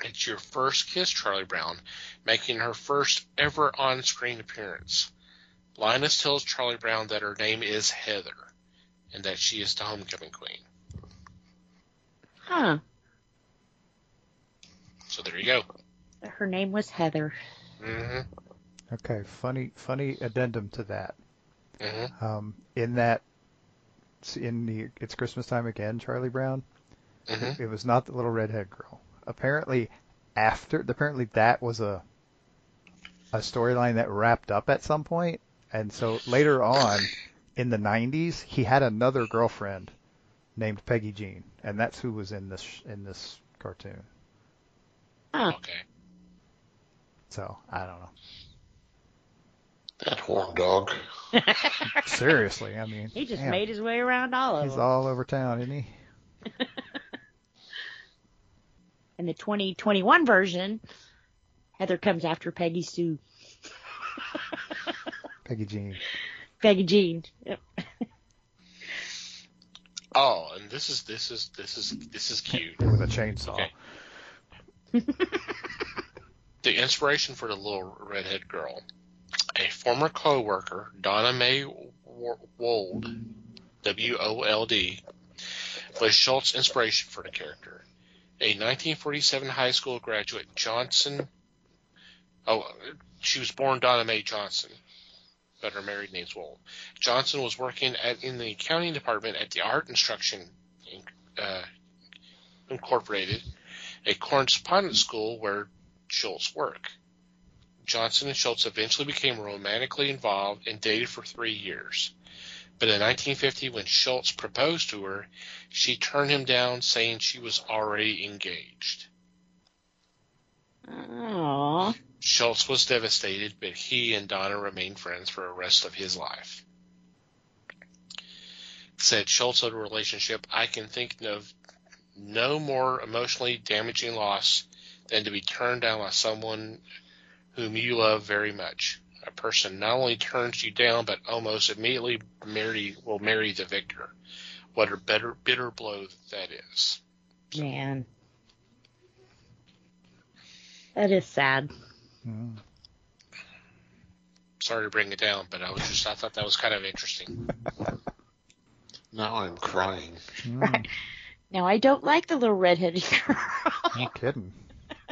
It's Your First Kiss, Charlie Brown, making her first ever on-screen appearance. Linus tells Charlie Brown that her name is Heather, and that she is the homecoming queen. Huh. So there you go. Her name was Heather. Mm-hmm. Okay, funny addendum to that. Mm-hmm. In the It's Christmas Time Again, Charlie Brown, Mm-hmm. it was not the little redhead girl. Apparently that was a storyline that wrapped up at some point, and so later on in the 90s, he had another girlfriend named Peggy Jean, and that's who was in this cartoon. Huh. Okay. So I don't know. That horn dog. Seriously, I mean, He just damn, made his way around all of he's them. all over town, isn't he? In the 2021 version, Heather comes after Peggy Sue. Peggy Jean. Peggy Jean. Yep. Oh, and this is cute. With a chainsaw. Okay. The inspiration for the little redhead girl. A former co-worker, Donna Mae Wold, WOLD, was Schultz's inspiration for the character. A 1947 high school graduate, she was born Donna Mae Johnson, but her married name's Wool. Johnson was working in the accounting department at the Art Instruction Incorporated, a correspondence school where Schultz worked. Johnson and Schultz eventually became romantically involved and dated for 3 years. But in 1950, when Schultz proposed to her, she turned him down, saying she was already engaged. Aww. Schultz was devastated, but he and Donna remained friends for the rest of his life. Said Schultz of the relationship, I can think of no more emotionally damaging loss than to be turned down by someone whom you love very much. A person not only turns you down, but almost immediately will marry the victor. What a bitter blow that is. Man. That is sad. Mm. Sorry to bring it down, but I thought that was kind of interesting. Now I'm crying. Mm. Now I don't like the little redheaded girl. No kidding.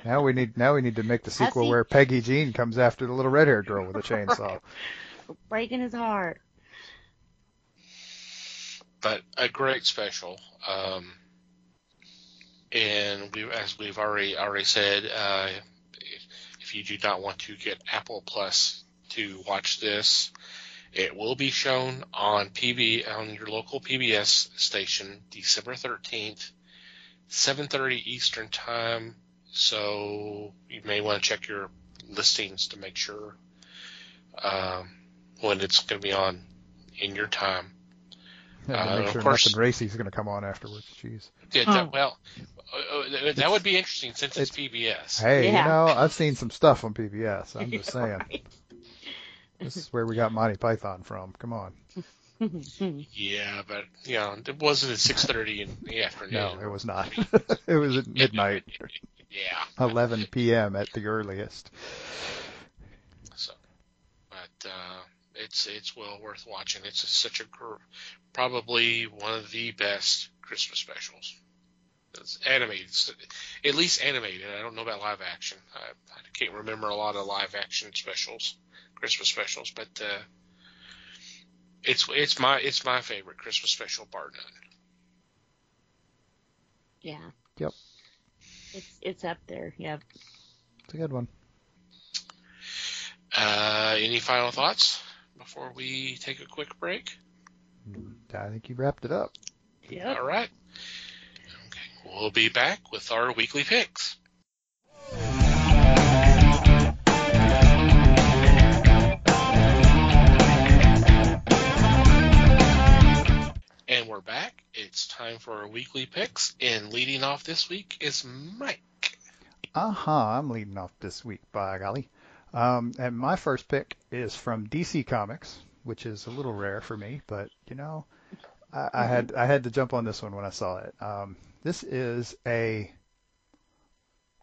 Now we need to make the sequel he- where Peggy Jean comes after the little red-haired girl with a chainsaw. Breaking his heart. But a great special. And as we've already said, if you do not want to get Apple Plus to watch this, it will be shown on your local PBS station December 13th, 7:30 Eastern Time. So you may want to check your listings to make sure when it's going to be on in your time. And to make sure of course, nothing racy's going to come on afterwards. Jeez. that would be interesting since it's PBS. Hey, Yeah. I've seen some stuff on PBS. I'm just saying. Right. This is where we got Monty Python from. Come on. Yeah, but it wasn't at 6:30 in the afternoon. No, it was not. It was at midnight, Yeah. 11 p.m. at the earliest. So, but it's well worth watching. It's such probably one of the best Christmas specials. It's animated, at least animated. I don't know about live action. I can't remember a lot of live action specials, Christmas specials, but it's my favorite Christmas special, bar none. Yeah. Yep. It's up there. Yep. It's a good one. Any final thoughts before we take a quick break? I think you wrapped it up. Yep. All right. Okay. We'll be back with our weekly picks. And we're back. It's time for our weekly picks. And leading off this week is Mike. I'm leading off this week, by golly. And my first pick is from DC Comics, which is a little rare for me, but I had to jump on this one when I saw it. This is a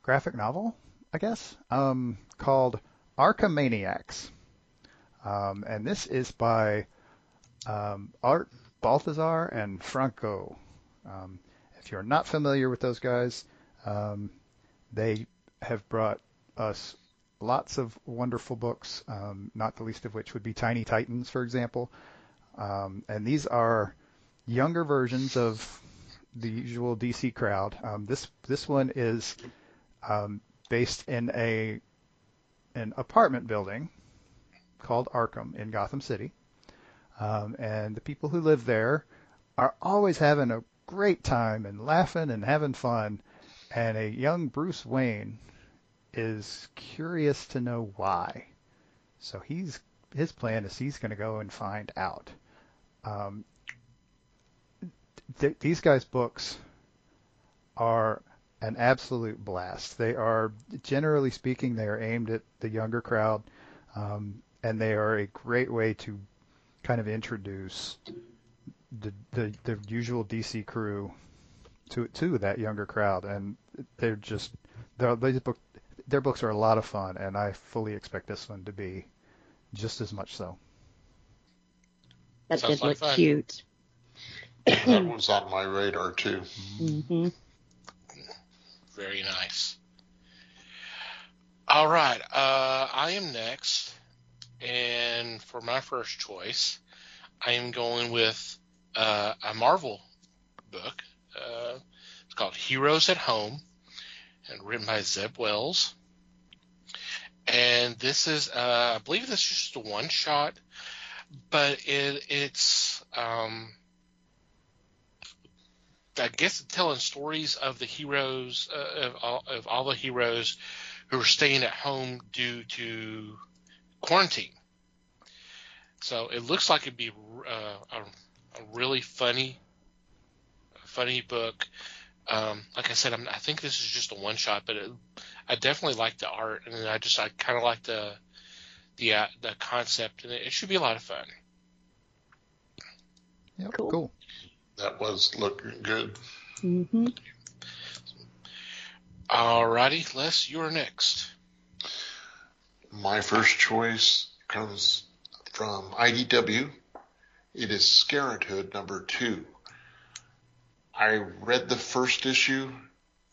graphic novel, I guess, called Archimaniacs. And this is by Art Baltazar and Franco. If you're not familiar with those guys, they have brought us lots of wonderful books, not the least of which would be Tiny Titans, for example. And these are younger versions of the usual DC crowd. This one is based in an apartment building called Arkham in Gotham City. And the people who live there are always having a great time and laughing and having fun. And a young Bruce Wayne is curious to know why. So his plan is he's going to go and find out. These guys' books are an absolute blast. They are, generally speaking, they are aimed at the younger crowd, and they are a great way to kind of introduce the usual DC crew to that younger crowd, and their books are a lot of fun, and I fully expect this one to be just as much so. That Sounds did like look fun. cute. That one's on my radar too. Mm-hmm. Very nice. All right, I am next, and for my first choice, I am going with a Marvel book. It's called Heroes at Home, and written by Zeb Wells. And this is, I believe this is just a one-shot, but it's, I guess, telling stories of the heroes, of all the heroes who are staying at home due to quarantine. So it looks like it'd be a really funny book. Like I said, I think this is just a one shot, but I definitely like the art, and I kind of like the concept, and it should be a lot of fun. Yep, Cool. cool. That was looking good. Mm-hmm. Alrighty, Les, you're next. My first choice comes from IDW. It is Scarenthood #2. I read the first issue,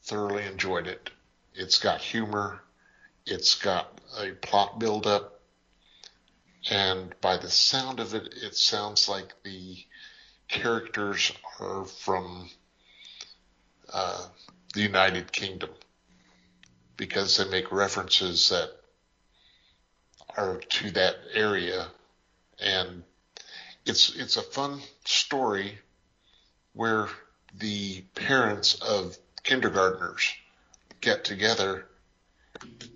thoroughly enjoyed it. It's got humor, it's got a plot build-up, and by the sound of it, it sounds like the characters are from the United Kingdom, because they make references that are to that area, and it's a fun story where the parents of kindergartners get together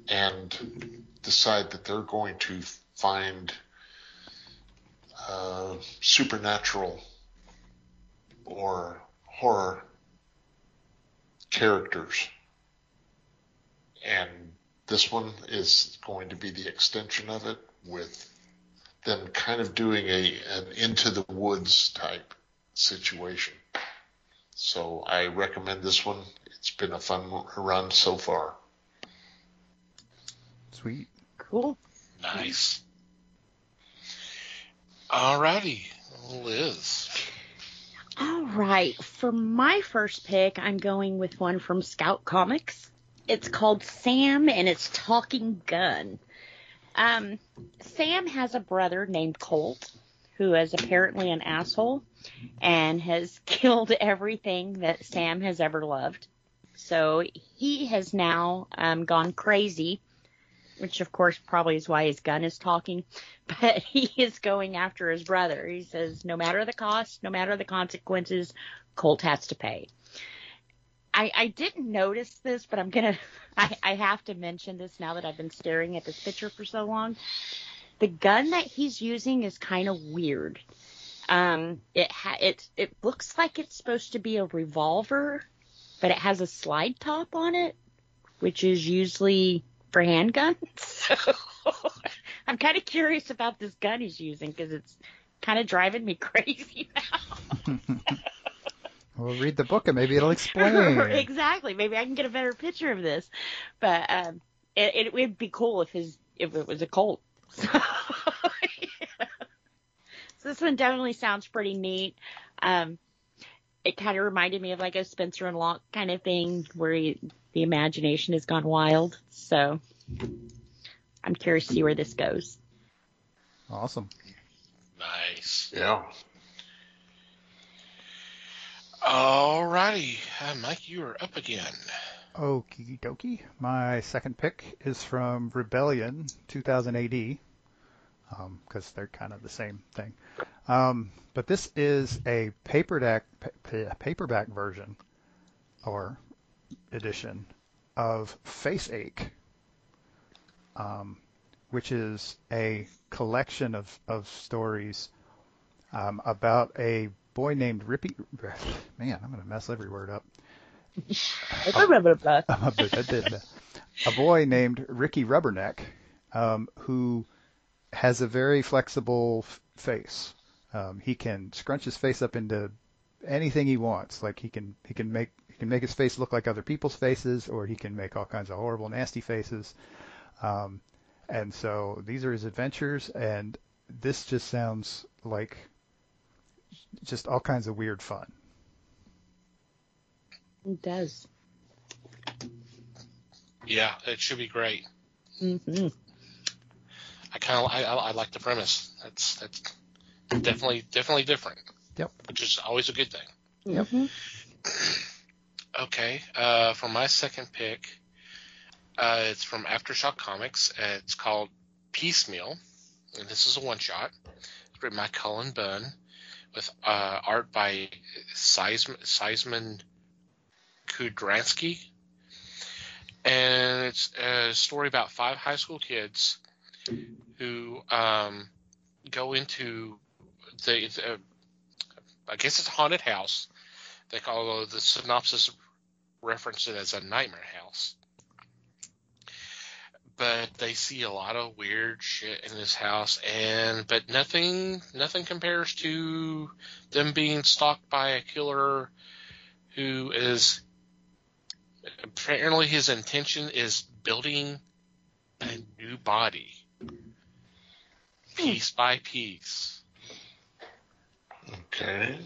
and decide that they're going to find supernatural or horror characters. And this one is going to be the extension of it, with them kind of doing an into the woods type situation. So I recommend this one. It's been a fun run so far. Sweet. Cool. Nice. Alrighty, Liz. All right. For my first pick, I'm going with one from Scout Comics. It's called Sam and Its Talking Gun. Sam has a brother named Colt, who is apparently an asshole and has killed everything that Sam has ever loved. So he has now gone crazy, which of course probably is why his gun is talking, but he is going after his brother. He says, no matter the cost, no matter the consequences, Colt has to pay. I didn't notice this, but I have to mention this now that I've been staring at this picture for so long. The gun that he's using is kind of weird. It looks like it's supposed to be a revolver, but it has a slide top on it, which is usually for handguns. So I'm kind of curious about this gun he's using, because it's kind of driving me crazy now. Well, read the book and maybe it'll explain. Exactly. Maybe I can get a better picture of this. But it would be cool if it was a Colt. So this one definitely sounds pretty neat. It kind of reminded me of like a Spencer and Locke kind of thing, where the imagination has gone wild. So I'm curious to see where this goes. Awesome. Nice. Yeah. Alrighty, Mike, you are up again. Okie dokie. My second pick is from Rebellion 2000 AD, because they're kind of the same thing. But this is a paperback version or edition of Face Ache, which is a collection of stories about a boy named Rippy. Man, I'm going to mess every word up. A boy named Ricky Rubberneck, who has a very flexible face. He can scrunch his face up into anything he wants. Like he can make his face look like other people's faces, or he can make all kinds of horrible, nasty faces. And so these are his adventures, and this just sounds like just all kinds of weird fun. It does. Yeah, it should be great. Mm-hmm. I like the premise. That's definitely different. Yep. Which is always a good thing. Yep. Mm-hmm. Okay, for my second pick, it's from Aftershock Comics. It's called Piecemeal, and this is a one-shot. It's written by Cullen Bunn, with art by Seisman Kudransky. And it's a story about 5 high school kids who go into I guess it's a haunted house. They call the synopsis reference it as a nightmare house. But they see a lot of weird shit in this house, but nothing compares to them being stalked by a killer who is apparently his intention is building a new body, piece by piece. Okay.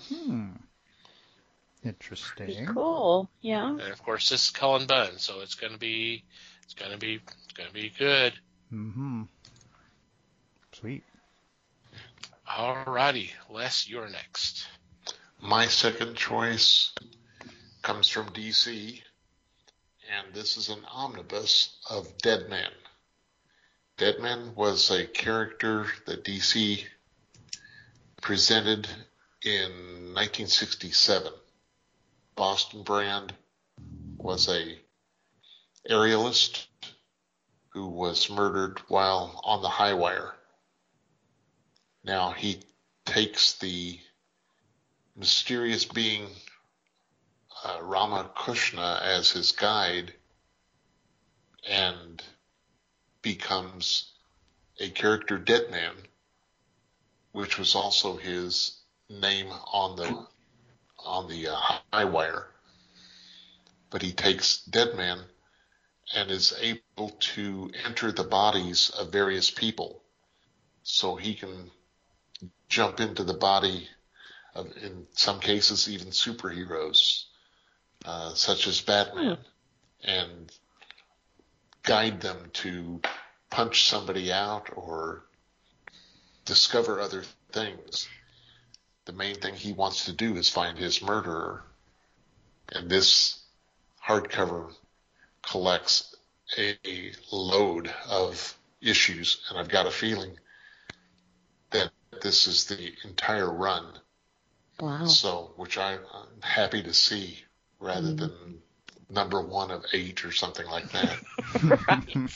Interesting. Cool. Yeah. And of course, this is Cullen Bunn, so it's gonna be good. Mm-hmm. Sweet. Alrighty, Les, you're next. My second choice comes from DC, and this is an omnibus of Deadman. Deadman was a character that DC presented in 1967. Boston Brand was a aerialist who was murdered while on the high wire. Now he takes the mysterious being Ramakrishna as his guide and becomes a character Deadman, which was also his name on the high wire. But he takes Deadman and is able to enter the bodies of various people, so he can jump into the body of, in some cases, even superheroes, such as Batman, and guide them to punch somebody out or discover other things. The main thing he wants to do is find his murderer, and this hardcover collects a load of issues, and I've got a feeling that this is the entire run. Wow. So, which I'm happy to see rather than number 1 of 8 or something like that. Right.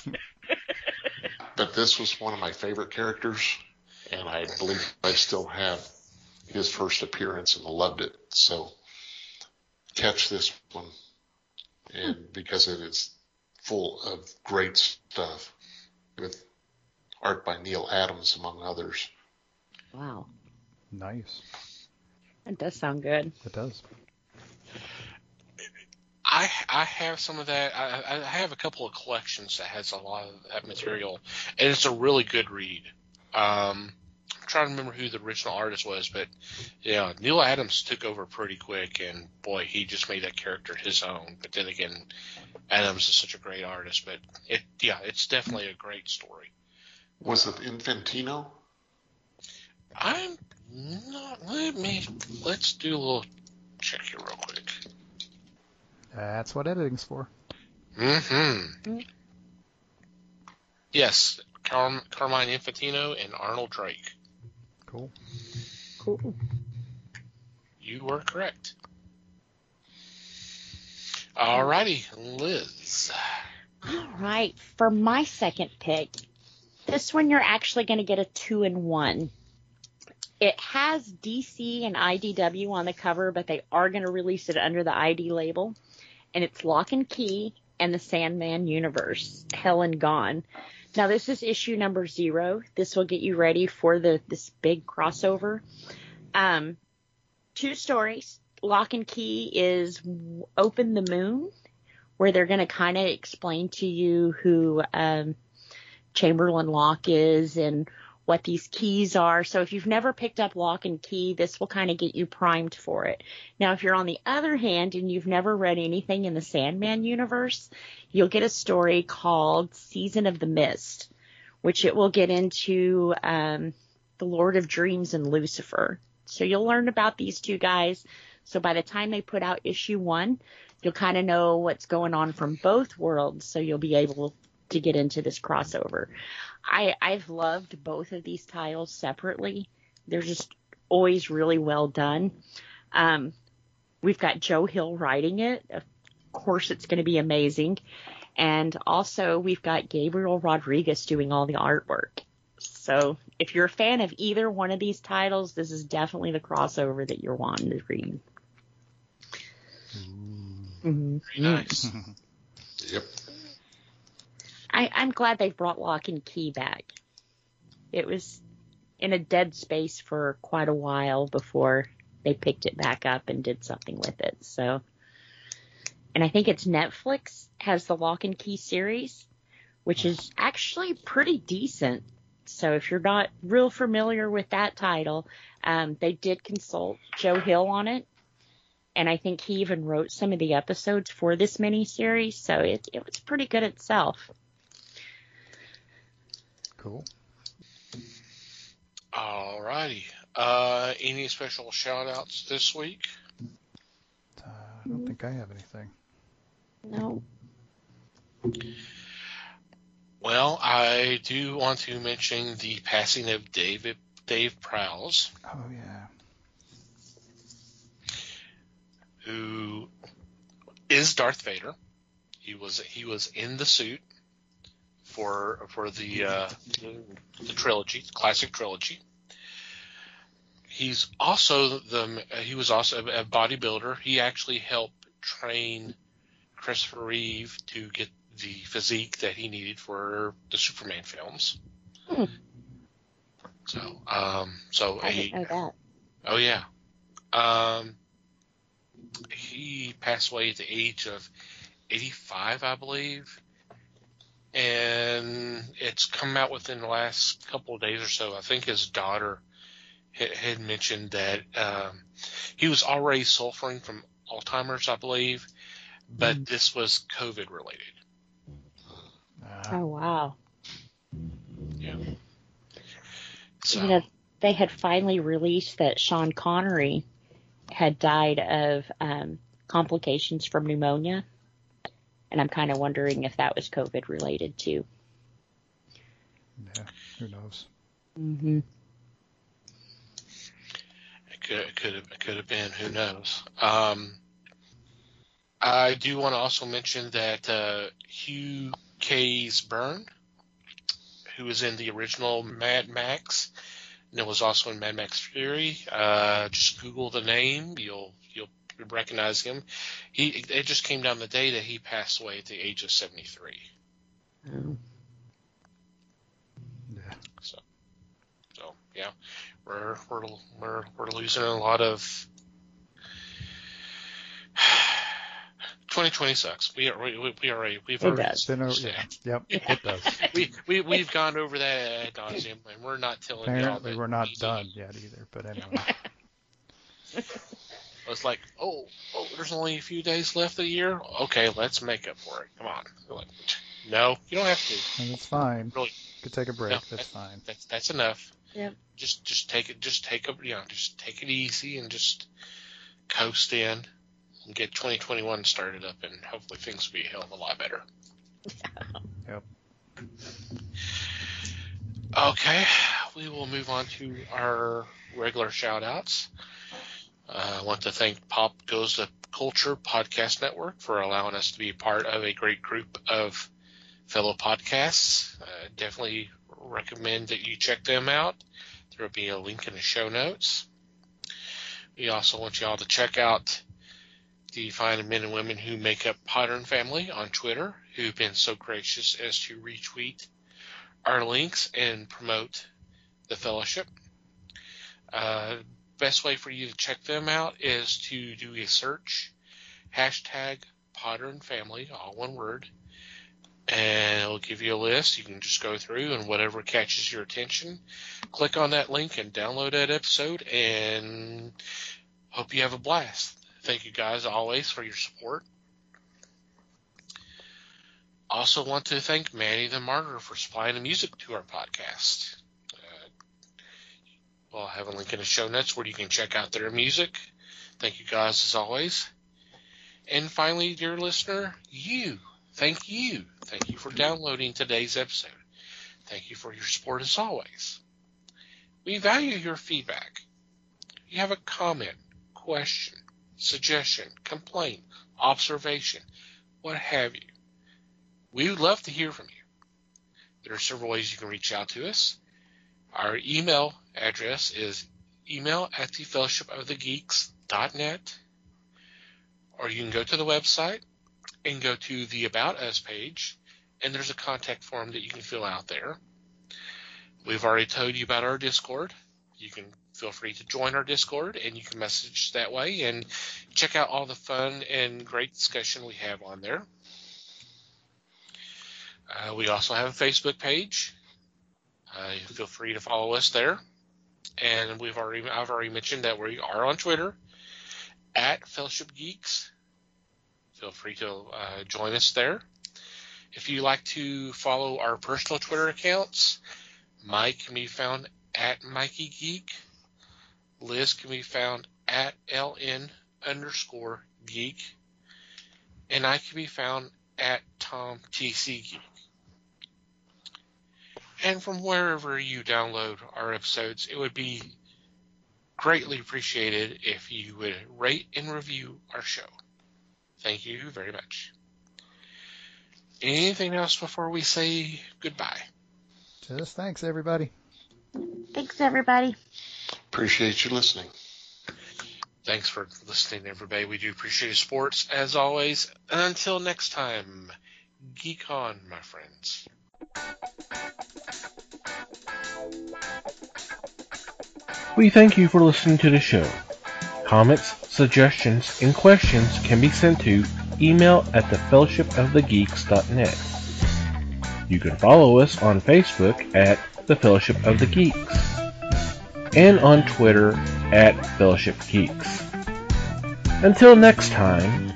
But this was one of my favorite characters, and I believe I still have his first appearance and loved it. So catch this one, and because it is full of great stuff with art by Neil Adams, among others. Wow. Nice. That does sound good. It does. I have some of that. I have a couple of collections that has a lot of that material, and it's a really good read. I'm trying to remember who the original artist was, but yeah, Neil Adams took over pretty quick, and boy, he just made that character his own. But then again, Adams is such a great artist, but it's definitely a great story. Was it Infantino? I'm not. Let's do a little check here real quick. That's what editing's for. Mm-hmm. Yes, Carmine Infantino and Arnold Drake. Cool. Cool. You were correct. Alrighty, Liz. All right. For my second pick, this one you're actually going to get a 2-in-1. It has DC and IDW on the cover, but they are going to release it under the ID label. And it's Lock and Key and the Sandman Universe, Hell and Gone. Now, this is issue number 0. This will get you ready for this big crossover. 2 stories. Lock and Key is Open the Moon, where they're going to kind of explain to you who Chamberlain Locke is and what these keys are. So if you've never picked up Lock and Key, this will kind of get you primed for it. Now, if you're on the other hand and you've never read anything in the Sandman universe, you'll get a story called Season of the Mist, which it will get into the Lord of Dreams and Lucifer. So you'll learn about these two guys. So by the time they put out issue 1, you'll kind of know what's going on from both worlds. So you'll be able to get into this crossover. I've loved both of these titles separately. They're just always really well done. We've got Joe Hill writing it. Of course, it's going to be amazing. And also, we've got Gabriel Rodriguez doing all the artwork. So if you're a fan of either one of these titles, this is definitely the crossover that you're wanting to read. Very nice. Yep. I'm glad they brought Lock and Key back. It was in a dead space for quite a while before they picked it back up and did something with it. So, and I think it's Netflix has the Lock and Key series, which is actually pretty decent. So if you're not real familiar with that title, they did consult Joe Hill on it. And I think he even wrote some of the episodes for this miniseries. So it was pretty good itself. Cool. Alrighty. Any special shout outs this week? I don't think I have anything. No. Well, I do want to mention the passing of Dave Prowse, Oh, yeah. who is Darth Vader. He was in the suit for the trilogy, the classic trilogy. He was also a bodybuilder. He actually helped train Christopher Reeve to get the physique that he needed for the Superman films. So I didn't know that. Oh yeah. He passed away at the age of 85, I believe. And it's come out within the last couple of days or so. I think his daughter had mentioned that he was already suffering from Alzheimer's, I believe, but this was COVID related. Oh, wow. Yeah. So, You know, they had finally released that Sean Connery had died of complications from pneumonia. And I'm kind of wondering if that was COVID related too. Yeah, who knows? Mm-hmm. it could have been. Who knows? I do want to also mention that Hugh Case Byrne, who was in the original Mad Max, and it was also in Mad Max Fury. Just Google the name, you'll recognize him. It just came down the day that he passed away at the age of 73. Oh. Yeah. So yeah, we're losing a lot of. 2020 sucks. We've does. Yep, it does. We've gone over that ad nauseum, and we're not telling y'all Apparently that we're not done yet either, but anyway. It's like, oh, there's only a few days left of the year. Okay, let's make up for it. Come on. Like, no, you don't have to. And it's fine. Really, You could take a break. no, That's fine. That's enough. Yep. Just take it easy and just coast in and get 2021 started up, and hopefully things will be a hell of a lot better. Yep. Okay, we will move on to our regular shout-outs. I want to thank Pop Goes the Culture Podcast Network for allowing us to be part of a great group of fellow podcasts. Definitely recommend that you check them out. There will be a link in the show notes. We also want you all to check out the fine men and women who make up Podern Family on Twitter, who've been so gracious as to retweet our links and promote the fellowship. Best way for you to check them out is to do a search, #Podern Family, all one word, and it'll give you a list. You can just go through, and whatever catches your attention, click on that link and download that episode, and hope you have a blast. Thank you guys always for your support. Also want to thank Manny the Martyr for supplying the music to our podcast. I'll have a link in the show notes where you can check out their music. Thank you guys as always. And finally, dear listener, thank you. Thank you for downloading today's episode. Thank you for your support as always. We value your feedback. If you have a comment, question, suggestion, complaint, observation, what have you, we would love to hear from you. There are several ways you can reach out to us. Our email address is email@thefellowshipofthegeeks.net, or you can go to the website and go to the About Us page, and there's a contact form that you can fill out there. We've already told you about our Discord. You can feel free to join our Discord, and you can message that way and check out all the fun and great discussion we have on there. We also have a Facebook page. Feel free to follow us there. And I've already mentioned that we are on Twitter @FellowshipGeeks. Feel free to join us there. If you like to follow our personal Twitter accounts, Mike can be found @MikeyGeek. Liz can be found @LN_geek. And I can be found @TomTCGeek. And from wherever you download our episodes, it would be greatly appreciated if you would rate and review our show. Thank you very much. Anything else before we say goodbye? Just thanks, everybody. Thanks, everybody. Appreciate you listening. Thanks for listening, everybody. We do appreciate your sports, as always. And until next time, geek on, my friends. We thank you for listening to the show. Comments, suggestions, and questions can be sent to email@thefellowshipofthegeeks.net. You can follow us on Facebook @The Fellowship of the Geeks and on Twitter @FellowshipGeeks. Until next time,